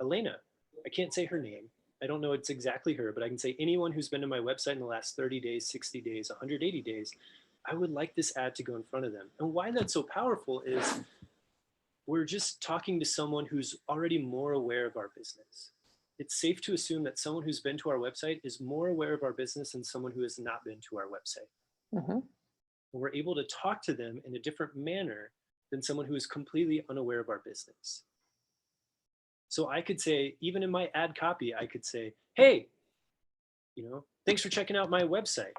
[SPEAKER 2] Elena. I can't say her name. I don't know it's exactly her, but I can say anyone who's been to my website in the last 30 days, 60 days, 180 days, I would like this ad to go in front of them. And why that's so powerful is we're just talking to someone who's already more aware of our business. It's safe to assume that someone who's been to our website is more aware of our business than someone who has not been to our website.
[SPEAKER 1] Mm-hmm.
[SPEAKER 2] And we're able to talk to them in a different manner than someone who is completely unaware of our business. So I could say, even in my ad copy, I could say, hey, thanks for checking out my website.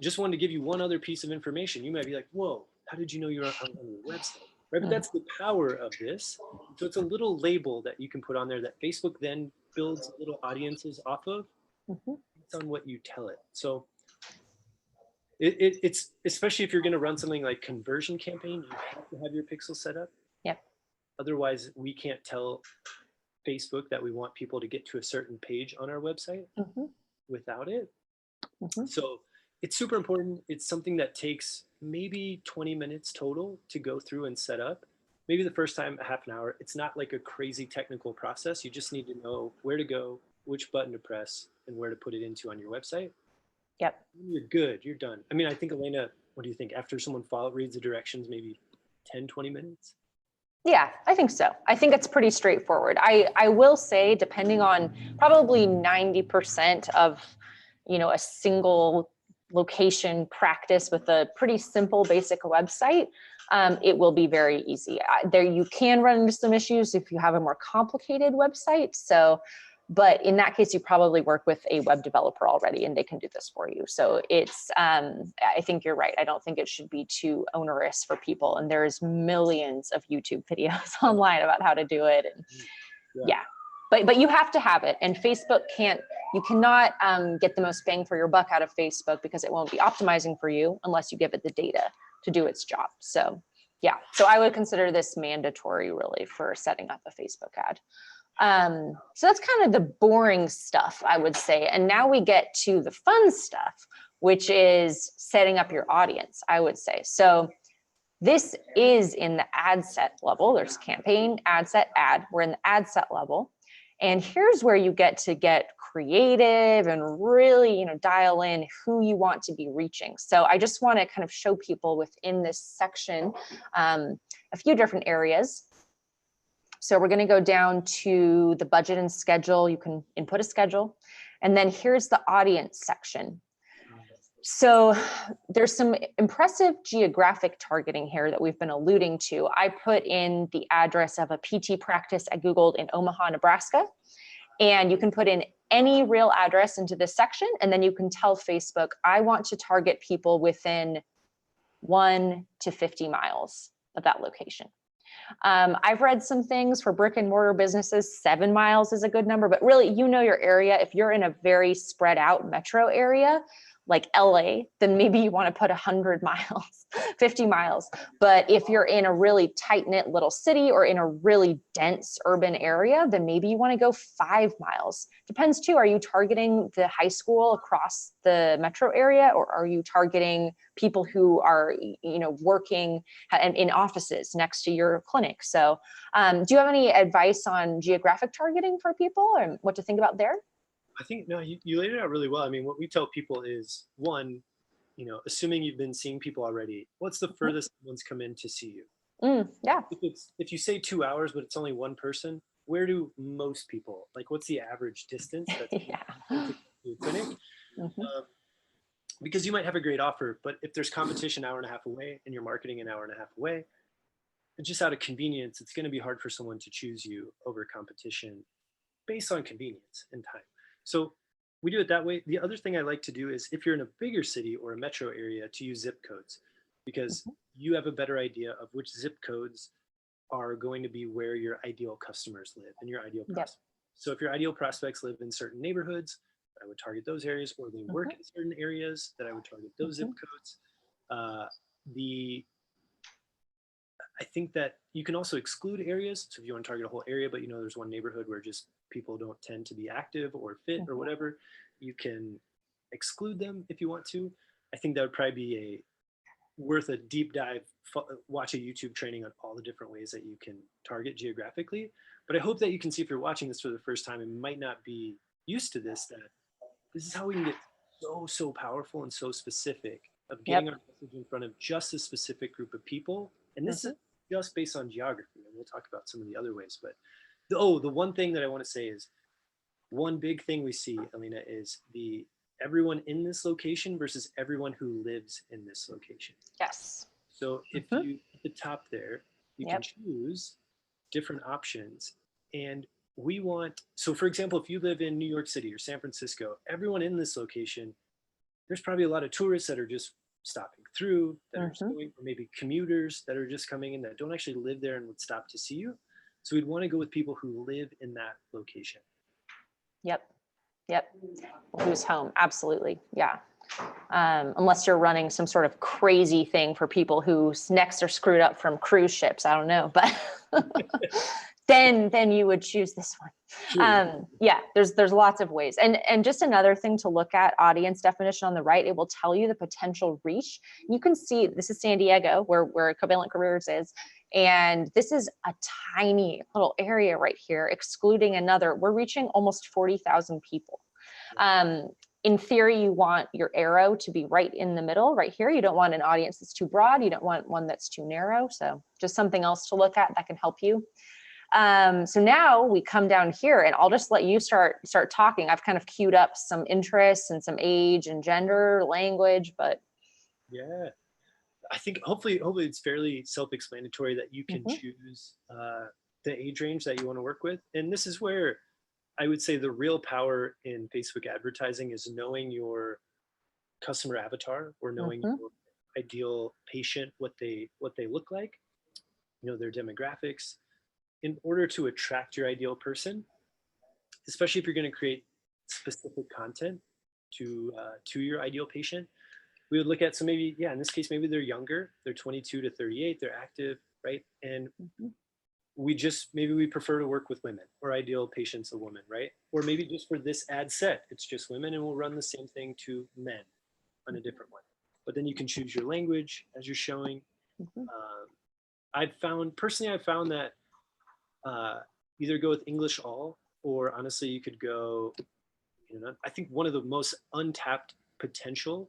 [SPEAKER 2] Just wanted to give you one other piece of information. You might be like, whoa, how did you know you were on your website? Right, but that's the power of this. So it's a little label that you can put on there that Facebook then builds little audiences off of. It's on what you tell it. So it's especially if you're going to run something like conversion campaign, you have to have your pixel set up.
[SPEAKER 1] Yep.
[SPEAKER 2] Otherwise, we can't tell Facebook that we want people to get to a certain page on our website without it. So it's super important. It's something that takes maybe 20 minutes total to go through and set up. Maybe the first time, a half an hour. It's not like a crazy technical process. You just need to know where to go, which button to press, and where to put it into on your website.
[SPEAKER 1] Yep.
[SPEAKER 2] You're good. You're done. I mean, I think, Elena, what do you think? After someone reads the directions, maybe 10, 20 minutes?
[SPEAKER 1] Yeah, I think so. I think it's pretty straightforward. I will say, depending on probably 90% of, a single location practice with a pretty simple basic website, it will be very easy. There you can run into some issues if you have a more complicated website. But in that case, you probably work with a web developer already and they can do this for you. So it's, I think you're right. I don't think it should be too onerous for people. And there's millions of YouTube videos online about how to do it. And yeah. But you have to have it. And Facebook you cannot get the most bang for your buck out of Facebook because it won't be optimizing for you unless you give it the data to do its job. So yeah, so I would consider this mandatory really for setting up a Facebook ad. So that's kind of the boring stuff, I would say. And now we get to the fun stuff, which is setting up your audience, I would say. So this is in the ad set level. There's campaign, ad set, ad. We're in the ad set level. And here's where you get to get creative and really, dial in who you want to be reaching. So I just want to kind of show people within this section a few different areas. So we're going to go down to the budget and schedule. You can input a schedule. And then here's the audience section. So there's some impressive geographic targeting here that we've been alluding to. I put in the address of a PT practice I Googled in Omaha, Nebraska. And you can put in any real address into this section. And then you can tell Facebook, I want to target people within 1 to 50 miles of that location. I've read some things for brick and mortar businesses, 7 miles is a good number, but really, your area. If you're in a very spread out metro area, like LA, then maybe you want to put 100 miles, 50 miles. But if you're in a really tight knit little city or in a really dense urban area, then maybe you want to go 5 miles. Depends too. Are you targeting the high school across the metro area, or are you targeting people who are, working in offices next to your clinic? So do you have any advice on geographic targeting for people and what to think about there?
[SPEAKER 2] I think, no, you laid it out really well. I mean, what we tell people is, one, assuming you've been seeing people already, what's the furthest one's come in to see you?
[SPEAKER 1] Yeah.
[SPEAKER 2] If you say 2 hours, but it's only one person, where do most people, like, what's the average distance that's to your clinic? Because you might have a great offer, but if there's competition an hour and a half away and you're marketing an hour and a half away, just out of convenience, it's going to be hard for someone to choose you over competition based on convenience and time. So we do it that way. The other thing I like to do is, if you're in a bigger city or a metro area, to use zip codes, because you have a better idea of which zip codes are going to be where your ideal customers live and your ideal prospects. So if your ideal prospects live in certain neighborhoods, I would target those areas, or they work in certain areas, that I would target those zip codes. I think that you can also exclude areas. So if you want to target a whole area, but there's one neighborhood where just people don't tend to be active or fit or whatever, you can exclude them if you want to. I think that would probably be worth a deep dive, watch a YouTube training on all the different ways that you can target geographically. But I hope that you can see, if you're watching this for the first time and might not be used to this, that this is how we can get so powerful and so specific of getting our message in front of just a specific group of people. And this is just based on geography. And we'll talk about some of the other ways. But the one thing that I want to say is, one big thing we see, Alina, is the everyone in this location versus everyone who lives in this location.
[SPEAKER 1] Yes.
[SPEAKER 2] So if you, at the top there, you can choose different options. And we want, so for example, if you live in New York City or San Francisco, everyone in this location, there's probably a lot of tourists that are just stopping through, that are going, or maybe commuters that are just coming in that don't actually live there and would stop to see you. So we'd want to go with people who live in that location.
[SPEAKER 1] Yep. Who's home? Absolutely. Yeah. Unless you're running some sort of crazy thing for people whose necks are screwed up from cruise ships. I don't know, but then you would choose this one. Yeah, there's lots of ways. And just another thing to look at, audience definition on the right, it will tell you the potential reach. You can see this is San Diego, where Covalent Careers is. And this is a tiny little area right here, excluding another. We're reaching almost 40,000 people. In theory, you want your arrow to be right in the middle, right here. You don't want an audience that's too broad. You don't want one that's too narrow. So just something else to look at that can help you. So now we come down here, and I'll just let you start talking. I've kind of queued up some interests and some age and gender, language, but.
[SPEAKER 2] Yeah. I think hopefully it's fairly self-explanatory that you can choose the age range that you want to work with. And this is where I would say the real power in Facebook advertising is knowing your customer avatar, or knowing your ideal patient, what they look like, their demographics, in order to attract your ideal person, especially if you're going to create specific content to your ideal patient. We would look at, so maybe, in this case, maybe they're younger, they're 22 to 38, they're active, right? And maybe we prefer to work with women, or ideal patient's a woman, right? Or maybe just for this ad set, it's just women, and we'll run the same thing to men on a different one. But then you can choose your language as you're showing. I've found that either go with English all, or honestly, you could go, I think one of the most untapped potential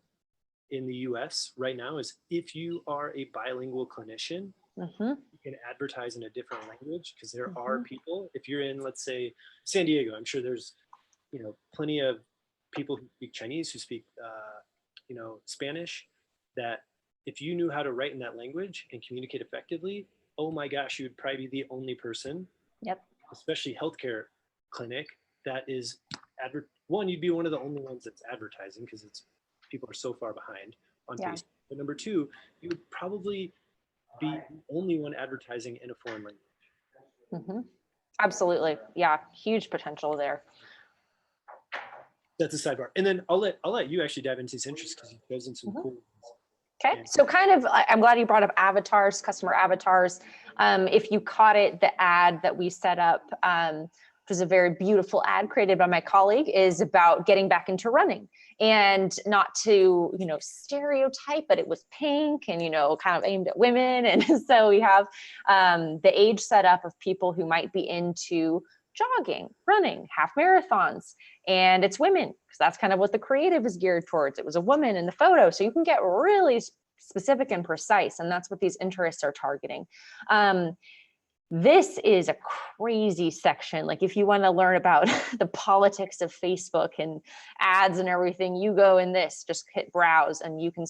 [SPEAKER 2] in the US right now is, if you are a bilingual clinician, you can advertise in a different language, because there are people, if you're in, let's say, San Diego, I'm sure there's, plenty of people who speak Chinese, who speak, Spanish, that if you knew how to write in that language and communicate effectively, oh my gosh, you'd probably be the only person, especially healthcare clinic, that is, you'd be one of the only ones that's advertising, because people are so far behind on Facebook. But number two, you would probably be the only one advertising in a foreign language.
[SPEAKER 1] Absolutely. Yeah. Huge potential there.
[SPEAKER 2] That's a sidebar. And then I'll let you actually dive into these interests, because you've chosen some cool ones.
[SPEAKER 1] Okay. So kind of, I'm glad you brought up avatars, customer avatars. If you caught it, the ad that we set up, which was a very beautiful ad created by my colleague, is about getting back into running. And not to, stereotype, but it was pink and, kind of aimed at women. And so we have the age set up of people who might be into jogging, running, half marathons, and it's women, because that's kind of what the creative is geared towards. It was a woman in the photo. So you can get really specific and precise, and that's what these interests are targeting. This is a crazy section. Like, if you want to learn about the politics of Facebook and ads and everything, you go in this, just hit browse, and you can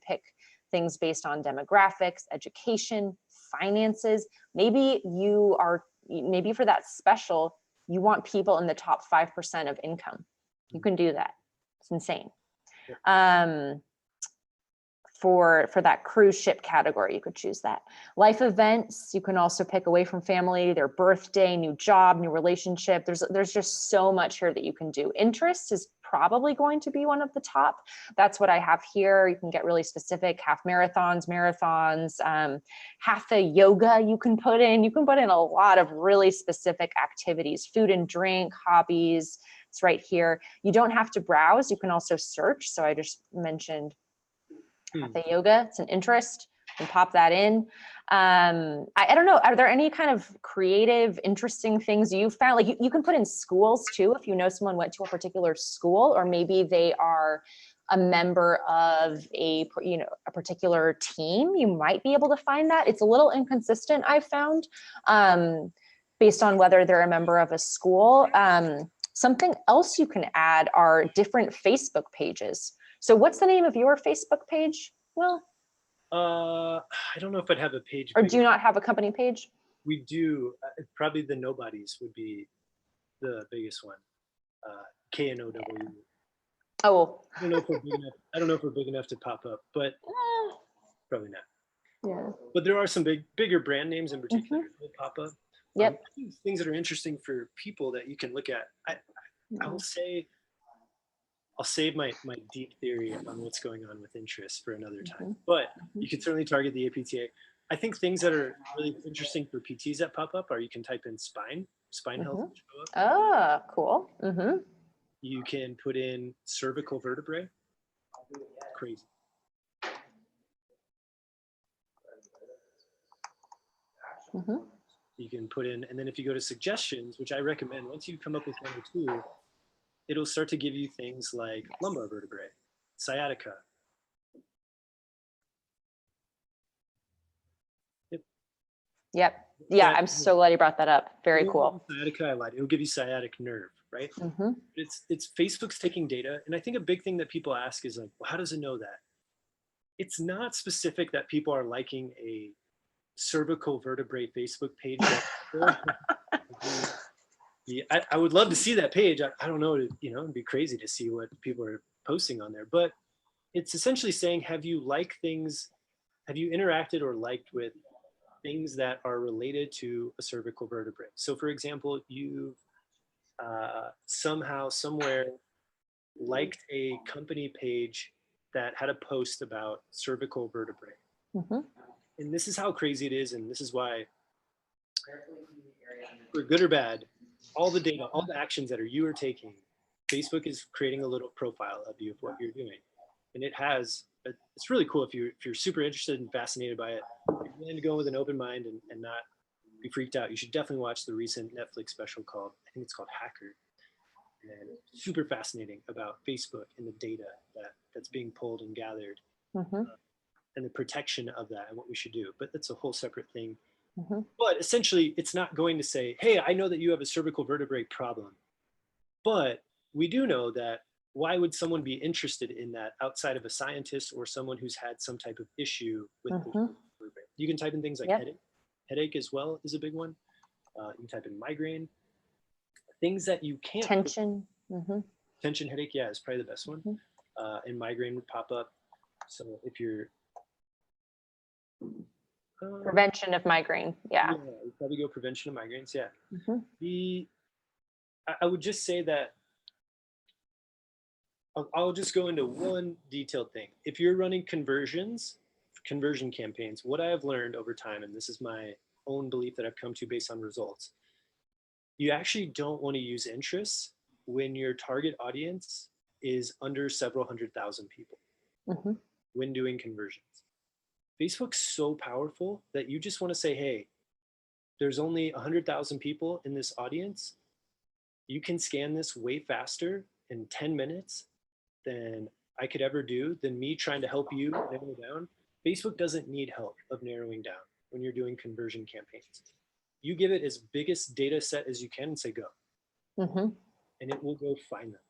[SPEAKER 1] pick things based on demographics, education, finances. Maybe for that special, you want people in the top 5% of income. You can do that. It's insane. For that cruise ship category, you could choose that. Life events, you can also pick away from family, their birthday, new job, new relationship. There's just so much here that you can do. Interest is probably going to be one of the top. That's what I have here. You can get really specific, half marathons, half a yoga you can put in. You can put in a lot of really specific activities, food and drink, hobbies. It's right here. You don't have to browse. You can also search. So I just mentioned Hatha yoga, it's an interest. You can pop that in. I don't know. Are there any kind of creative, interesting things you found? Like you can put in schools too, if you know someone went to a particular school, or maybe they are a member of a particular team. You might be able to find that. It's a little inconsistent, I've found, based on whether they're a member of a school. Something else you can add are different Facebook pages. So what's the name of your Facebook page, Will?
[SPEAKER 2] I don't know if I'd have a page.
[SPEAKER 1] Or do you not have a company page?
[SPEAKER 2] We do. Probably the Nobodies would be the biggest one. KNOW.
[SPEAKER 1] Oh,
[SPEAKER 2] I don't know if we're big enough. I don't know if we're big enough to pop up, but probably not.
[SPEAKER 1] yeah.
[SPEAKER 2] But there are some bigger brand names in particular that pop up.
[SPEAKER 1] Yep.
[SPEAKER 2] Things that are interesting for people that you can look at. I will say, I'll save my deep theory on what's going on with interest for another time. But you can certainly target the APTA. I think things that are really interesting for PTs that pop up are you can type in spine health. Will show up.
[SPEAKER 1] Ah, cool.
[SPEAKER 2] You can put in cervical vertebrae. Crazy. You can put in, and then if you go to suggestions, which I recommend, once you come up with one or two, it'll start to give you things like lumbar vertebrae, sciatica.
[SPEAKER 1] Yep. Yeah, I'm so glad you brought that up. Very cool.
[SPEAKER 2] Sciatica, I lied. It'll give you sciatic nerve, right? It's Facebook's taking data, and I think a big thing that people ask is like, well, how does it know that? It's not specific that people are liking a cervical vertebrae Facebook page. I would love to see that page. I don't know, it'd be crazy to see what people are posting on there, but it's essentially saying, have you interacted or liked with things that are related to a cervical vertebrae? So for example, you've somehow, somewhere liked a company page that had a post about cervical vertebrae. And this is how crazy it is, and this is why, for good or bad, all the data, all the actions that you are taking, Facebook is creating a little profile of you, of what you're doing. And it's really cool if you're super interested and fascinated by it. If you're willing to go with an open mind and not be freaked out, you should definitely watch the recent Netflix special I think it's called Hacker. And super fascinating about Facebook and the data that's being pulled and gathered, and the protection of that and what we should do. But that's a whole separate thing. But essentially, it's not going to say, hey, I know that you have a cervical vertebrae problem, but we do know that why would someone be interested in that outside of a scientist or someone who's had some type of issue with the vertebrae? You can type in things like headache. Headache as well is a big one. You can type in migraine. Things that you can't.
[SPEAKER 1] Tension.
[SPEAKER 2] Tension, headache, yeah, is probably the best one. And migraine would pop up. So if you're
[SPEAKER 1] prevention of migraine, yeah,
[SPEAKER 2] you probably go prevention of migraines, yeah. I would just say that I'll just go into one detailed thing. If you're running conversion campaigns, what I have learned over time, and this is my own belief that I've come to based on results, you actually don't want to use interests when your target audience is under several 100,000 people when doing conversions. Facebook's so powerful that you just want to say, hey, there's only 100,000 people in this audience. You can scan this way faster in 10 minutes than I could ever do, than me trying to help you narrow down. Facebook doesn't need help of narrowing down when you're doing conversion campaigns. You give it as biggest data set as you can and say go. And it will go find them.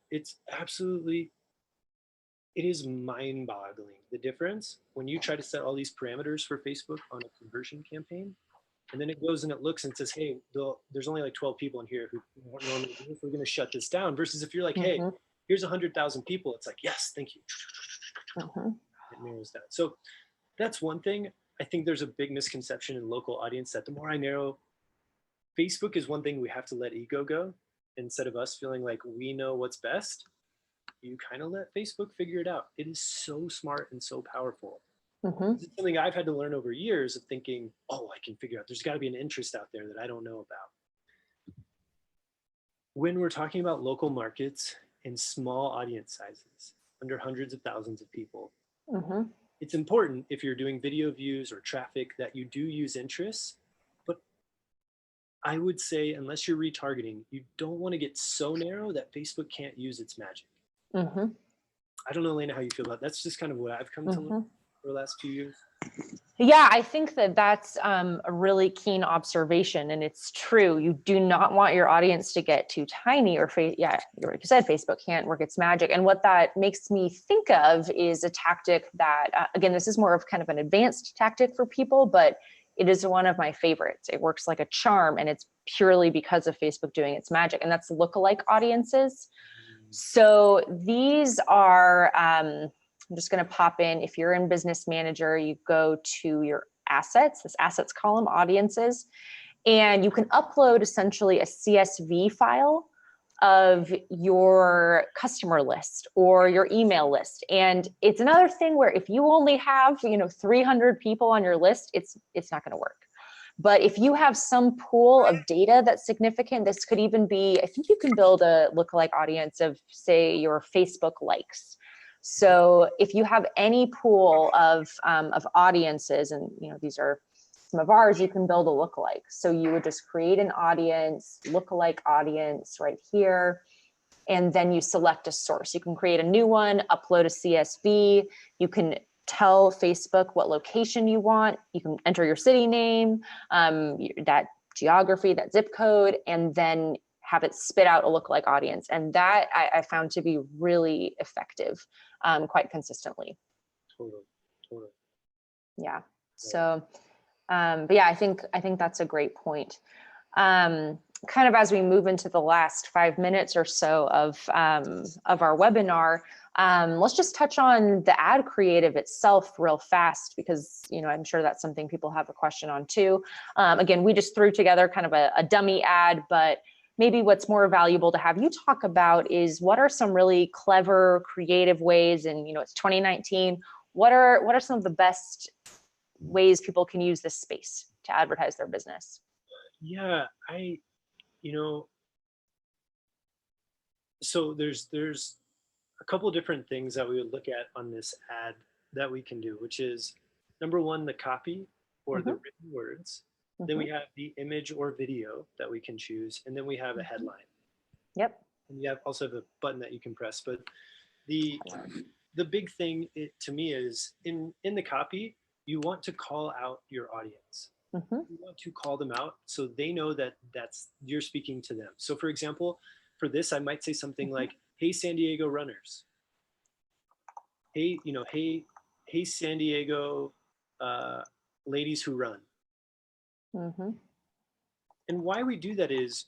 [SPEAKER 2] It is mind-boggling, the difference when you try to set all these parameters for Facebook on a conversion campaign, and then it goes and it looks and says, hey, there's only like 12 people in here who don't normally do this. We're going to shut this down. Versus if you're like, hey, here's 100,000 people. It's like, yes, thank you. It narrows down. So that's one thing. I think there's a big misconception in local audience that the more I narrow, Facebook is one thing we have to let ego go. Instead of us feeling like we know what's best, you kind of let Facebook figure it out. It is so smart and so powerful. It's something I've had to learn over years of thinking, oh, I can figure out, there's got to be an interest out there that I don't know about. When we're talking about local markets and small audience sizes, under hundreds of thousands of people, it's important if you're doing video views or traffic that you do use interests. But I would say, unless you're retargeting, you don't want to get so narrow that Facebook can't use its magic.
[SPEAKER 1] Mm-hmm.
[SPEAKER 2] I don't know, Elena, how you feel about that. That's just kind of what I've come to learn for the last few years.
[SPEAKER 1] Yeah, I think that that's a really keen observation, and it's true. You do not want your audience to get too tiny, or yeah, like you said, Facebook can't work its magic. And what that makes me think of is a tactic that, again, this is more of kind of an advanced tactic for people, but it is one of my favorites. It works like a charm, and it's purely because of Facebook doing its magic, and that's lookalike audiences. So these are, I'm just going to pop in. If you're in Business Manager, you go to your assets, this assets column, audiences, and you can upload essentially a CSV file of your customer list or your email list. And it's another thing where if you only have, 300 people on your list, it's not going to work. But if you have some pool of data that's significant, this could even be, I think you can build a lookalike audience of, say, your Facebook likes. So if you have any pool of audiences, and these are some of ours, you can build a lookalike. So you would just create an audience, lookalike audience right here, and then you select a source. You can create a new one, upload a CSV. You can tell Facebook what location you want. You can enter your city name, that geography, that zip code, and then have it spit out a lookalike audience. And that I found to be really effective, quite consistently.
[SPEAKER 2] Totally.
[SPEAKER 1] Yeah. So, but yeah, I think that's a great point. Kind of as we move into the last 5 minutes or so of our webinar, let's just touch on the ad creative itself real fast, because I'm sure that's something people have a question on too. Again, we just threw together kind of a dummy ad, but maybe what's more valuable to have you talk about is what are some really clever, creative ways, and it's 2019. What are some of the best ways people can use this space to advertise their business?
[SPEAKER 2] Yeah, so there's a couple of different things that we would look at on this ad that we can do, which is number one, the copy or the written words. Then we have the image or video that we can choose, and then we have a headline.
[SPEAKER 1] Yep.
[SPEAKER 2] And you also have a button that you can press. But the big thing to me is in the copy, you want to call out your audience. You want to call them out so they know that you're speaking to them. So for example, for this, I might say something like, "Hey, San Diego runners. Hey, hey, San Diego ladies who run." And why we do that is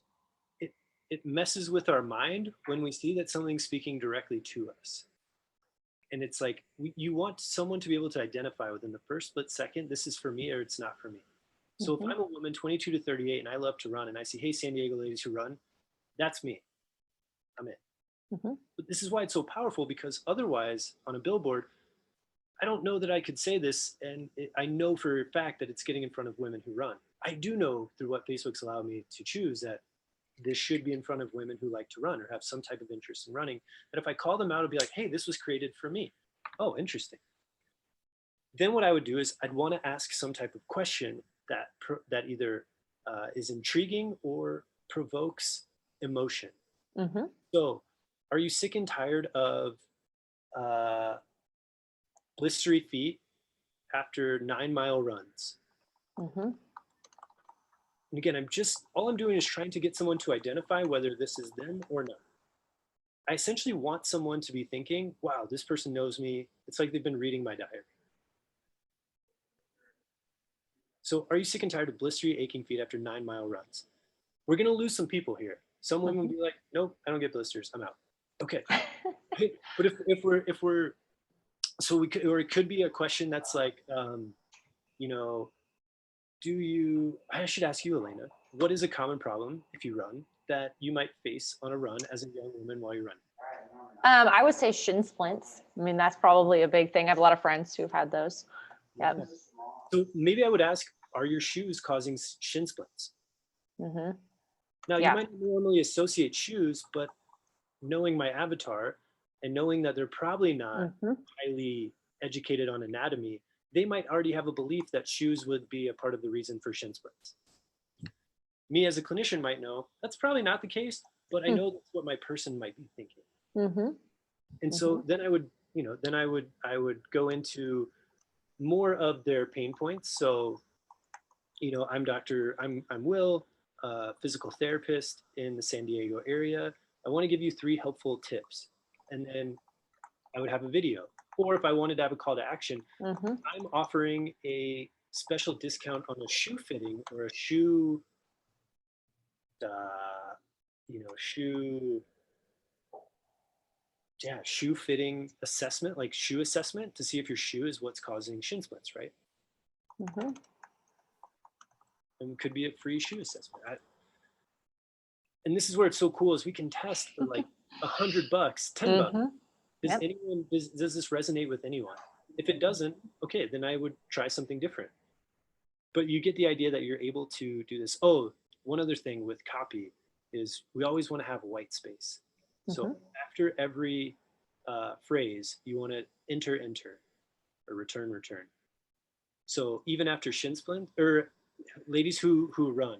[SPEAKER 2] it messes with our mind when we see that something's speaking directly to us. And it's like, you want someone to be able to identify within the first split second, this is for me or it's not for me. So if I'm a woman 22 to 38 and I love to run and I see, "Hey, San Diego ladies who run," that's me. I'm it. But this is why it's so powerful, because otherwise on a billboard, I don't know that I could say this, and I know for a fact that it's getting in front of women who run. I do know through what Facebook's allowed me to choose that this should be in front of women who like to run or have some type of interest in running. But if I call them out, it'd be like, "Hey, this was created for me." Oh, interesting. Then what I would do is I'd want to ask some type of question that either is intriguing or provokes emotion. So, are you sick and tired of blistery feet after 9-mile runs? And again, all I'm doing is trying to get someone to identify whether this is them or not. I essentially want someone to be thinking, "Wow, this person knows me." It's like they've been reading my diary. So are you sick and tired of blistery, aching feet after 9-mile runs? We're going to lose some people here. Some women will be like, "Nope, I don't get blisters. I'm out." Okay. But if we're, so we could, or it could be a question that's like, I should ask you, Elena, what is a common problem if you run that you might face on a run as a young woman while you're running?
[SPEAKER 1] I would say shin splints. I mean, that's probably a big thing. I have a lot of friends who've had those. Yeah.
[SPEAKER 2] So maybe I would ask, are your shoes causing shin splints? Now, you might normally associate shoes, but knowing my avatar and knowing that they're probably not highly educated on anatomy, they might already have a belief that shoes would be a part of the reason for shin splints. Me as a clinician might know that's probably not the case, but I know that's what my person might be thinking.
[SPEAKER 1] Mm-hmm.
[SPEAKER 2] And so then I would, then I would go into more of their pain points. So, I'm Will, physical therapist in the San Diego area. I want to give you 3 helpful tips. And then I would have a video. Or if I wanted to have a call to action, I'm offering a special discount on a shoe fitting or a shoe, shoe fitting assessment, like shoe assessment to see if your shoe is what's causing shin splints, right? And it could be a free shoe assessment. And this is where it's so cool is we can test for like $100, $10. Does this resonate with anyone? If it doesn't, okay, then I would try something different. But you get the idea that you're able to do this. Oh, one other thing with copy is we always want to have white space. So after every phrase, you want to enter, or return. So even after shin splint, or ladies who run,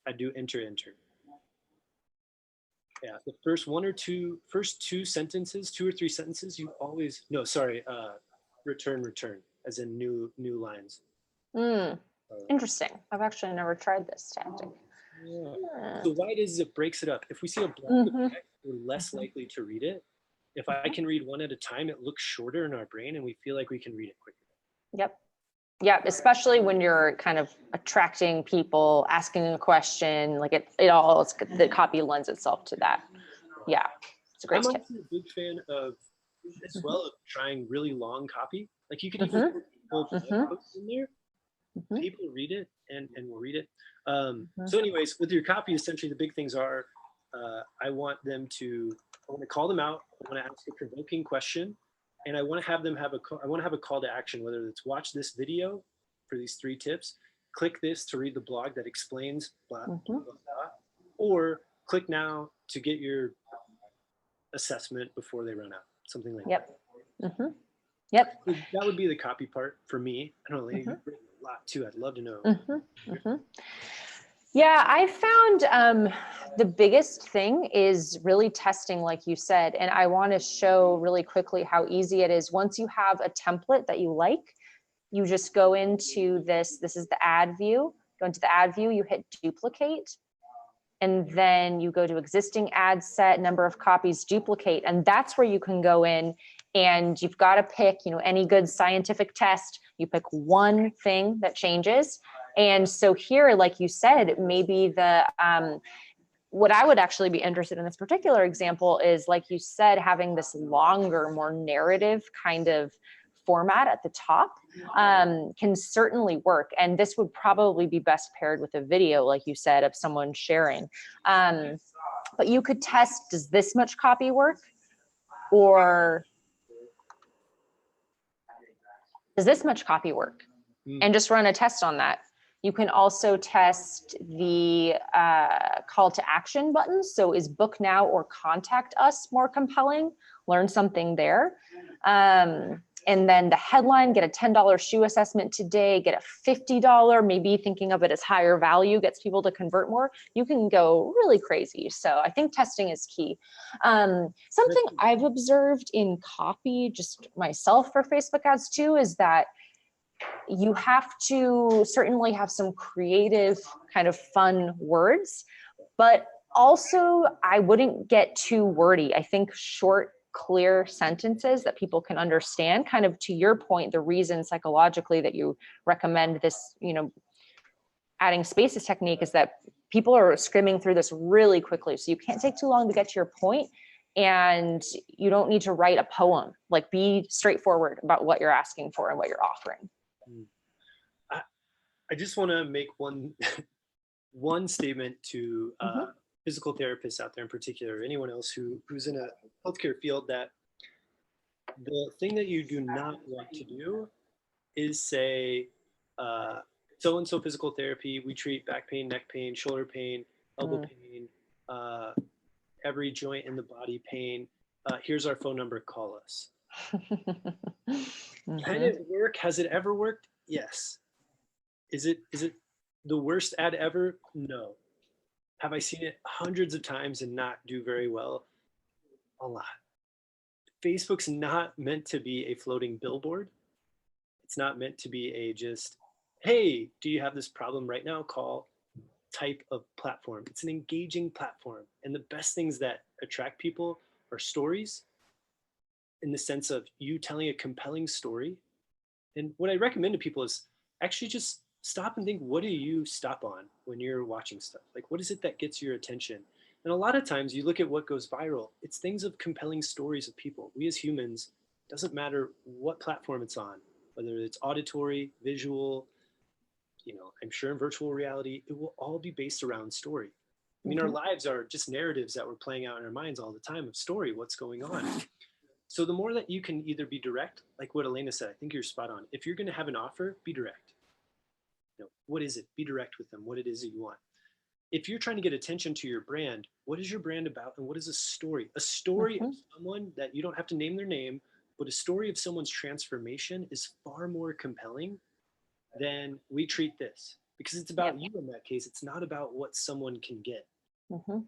[SPEAKER 2] I do enter. Yeah, the first 2 sentences, 2 or 3 sentences, you always, no, sorry, return, as in new lines.
[SPEAKER 1] Interesting. I've actually never tried this tactic.
[SPEAKER 2] Yeah. So why does it breaks it up? If we see a block of text, we're less likely to read it. If I can read one at a time, it looks shorter in our brain and we feel like we can read it quicker.
[SPEAKER 1] Yep. Yeah, especially when you're kind of attracting people, asking a question, like the copy lends itself to that. Yeah, it's a great tip.
[SPEAKER 2] I'm a big fan of, as well, of trying really long copy. Like you could even put whole blog posts in there. People read it and will read it. So anyways, with your copy, essentially the big things are, I want to call them out. I want to ask a provoking question. And I want to have them have a call to action, whether it's watch this video for these 3 tips, click this to read the blog that explains blah, blah, blah, or click now to get your assessment before they run out, something like that.
[SPEAKER 1] Yep.
[SPEAKER 2] So that would be the copy part for me. I don't know, you've written a lot too. I'd love to know.
[SPEAKER 1] Yeah, I found the biggest thing is really testing, like you said, and I want to show really quickly how easy it is. Once you have a template that you like, you just go into this is the ad view, go into the ad view, you hit duplicate, and then you go to existing ad set, number of copies, duplicate, and that's where you can go in and you've got to pick, any good scientific test, you pick one thing that changes. And so here, like you said, maybe what I would actually be interested in this particular example is, like you said, having this longer, more narrative kind of format at the top can certainly work. And this would probably be best paired with a video, like you said, of someone sharing. But you could test, does this much copy work? Or does this much copy work? And just run a test on that. You can also test the call to action buttons. So is book now or contact us more compelling? Learn something there. And then the headline, get a $10 shoe assessment today, get a $50, maybe thinking of it as higher value, gets people to convert more. You can go really crazy. So I think testing is key. Something I've observed in copy, just myself for Facebook ads too, is that you have to certainly have some creative kind of fun words, but also I wouldn't get too wordy. I think short, clear sentences that people can understand, kind of to your point, the reason psychologically that you recommend this, adding spaces technique is that people are skimming through this really quickly. So you can't take too long to get to your point, and you don't need to write a poem. Like, be straightforward about what you're asking for and what you're offering.
[SPEAKER 2] I just want to make one statement to physical therapists out there in particular, anyone else who's in a healthcare field, that the thing that you do not want to do is say, so-and-so physical therapy, we treat back pain, neck pain, shoulder pain, elbow pain, every joint in the body pain. Here's our phone number, call us. Can it work? Has it ever worked? Yes. Is it the worst ad ever? No. Have I seen it hundreds of times and not do very well? A lot. Facebook's not meant to be a floating billboard. It's not meant to be a just, hey, do you have this problem right now? Call type of platform. It's an engaging platform. And the best things that attract people are stories, in the sense of you telling a compelling story. And what I recommend to people is actually just stop and think, what do you stop on when you're watching stuff? Like, what is it that gets your attention? And a lot of times you look at what goes viral, it's things of compelling stories of people. We as humans, doesn't matter what platform it's on, whether it's auditory, visual, I'm sure in virtual reality, it will all be based around story. I mean, our lives are just narratives that we're playing out in our minds all the time of story, what's going on. So the more that you can either be direct, like what Elena said, I think you're spot on. If you're going to have an offer, be direct. What is it? Be direct with them, what it is that you want. If you're trying to get attention to your brand, what is your brand about and what is a story? A story of someone that you don't have to name their name, but a story of someone's transformation is far more compelling than we treat this, because it's about you in that case. It's not about what someone can get. And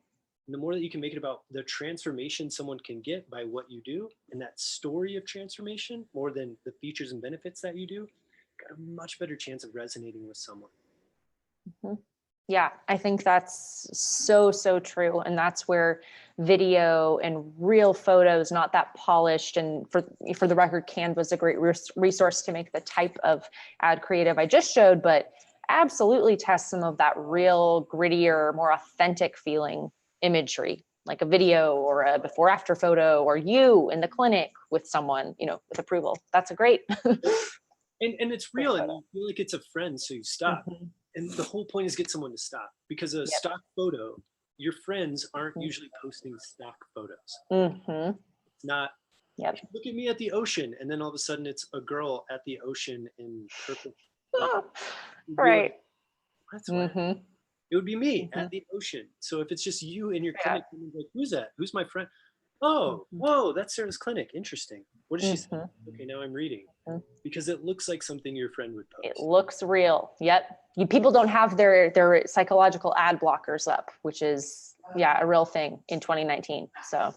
[SPEAKER 2] the more that you can make it about the transformation someone can get by what you do, and that story of transformation more than the features and benefits that you do, got a much better chance of resonating with someone.
[SPEAKER 1] Yeah, I think that's so true. And that's where video and real photos, not that polished, and for the record, Canva is a great resource to make the type of ad creative I just showed, but absolutely test some of that real, grittier, more authentic feeling imagery, like a video or a before after photo, or you in the clinic with someone, with approval. That's a great.
[SPEAKER 2] And it's real, and you feel like it's a friend, so you stop. And the whole point is get someone to stop, because a stock photo, your friends aren't usually posting stock photos. It's not, look at me at the ocean, and then all of a sudden it's a girl at the ocean in perfect.
[SPEAKER 1] Right.
[SPEAKER 2] Like, that's why. It would be me at the ocean. So if it's just you in your clinic, like, who's that? Who's my friend? Oh, whoa, that's Sarah's clinic. Interesting. What does she say? Okay, now I'm reading. Because it looks like something your friend would post.
[SPEAKER 1] It looks real. Yep. People don't have their psychological ad blockers up, which is, a real thing in 2019. So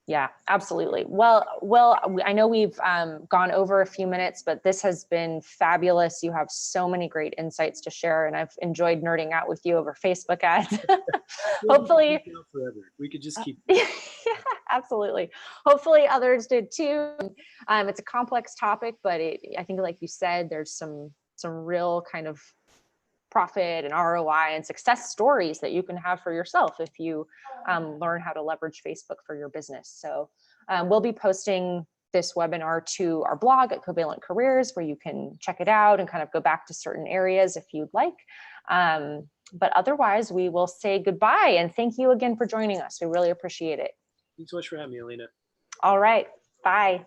[SPEAKER 1] yeah, absolutely. Well, I know we've gone over a few minutes, but this has been fabulous. You have so many great insights to share, and I've enjoyed nerding out with you over Facebook ads. Hopefully,
[SPEAKER 2] we could just keep.
[SPEAKER 1] Yeah, absolutely. Hopefully others did too. It's a complex topic, but I think, like you said, there's some real kind of profit and ROI and success stories that you can have for yourself if you learn how to leverage Facebook for your business. So we'll be posting this webinar to our blog at Covalent Careers, where you can check it out and kind of go back to certain areas if you'd like. But otherwise, we will say goodbye, and thank you again for joining us. We really appreciate it.
[SPEAKER 2] Thanks so much for having me, Elena.
[SPEAKER 1] All right. Bye.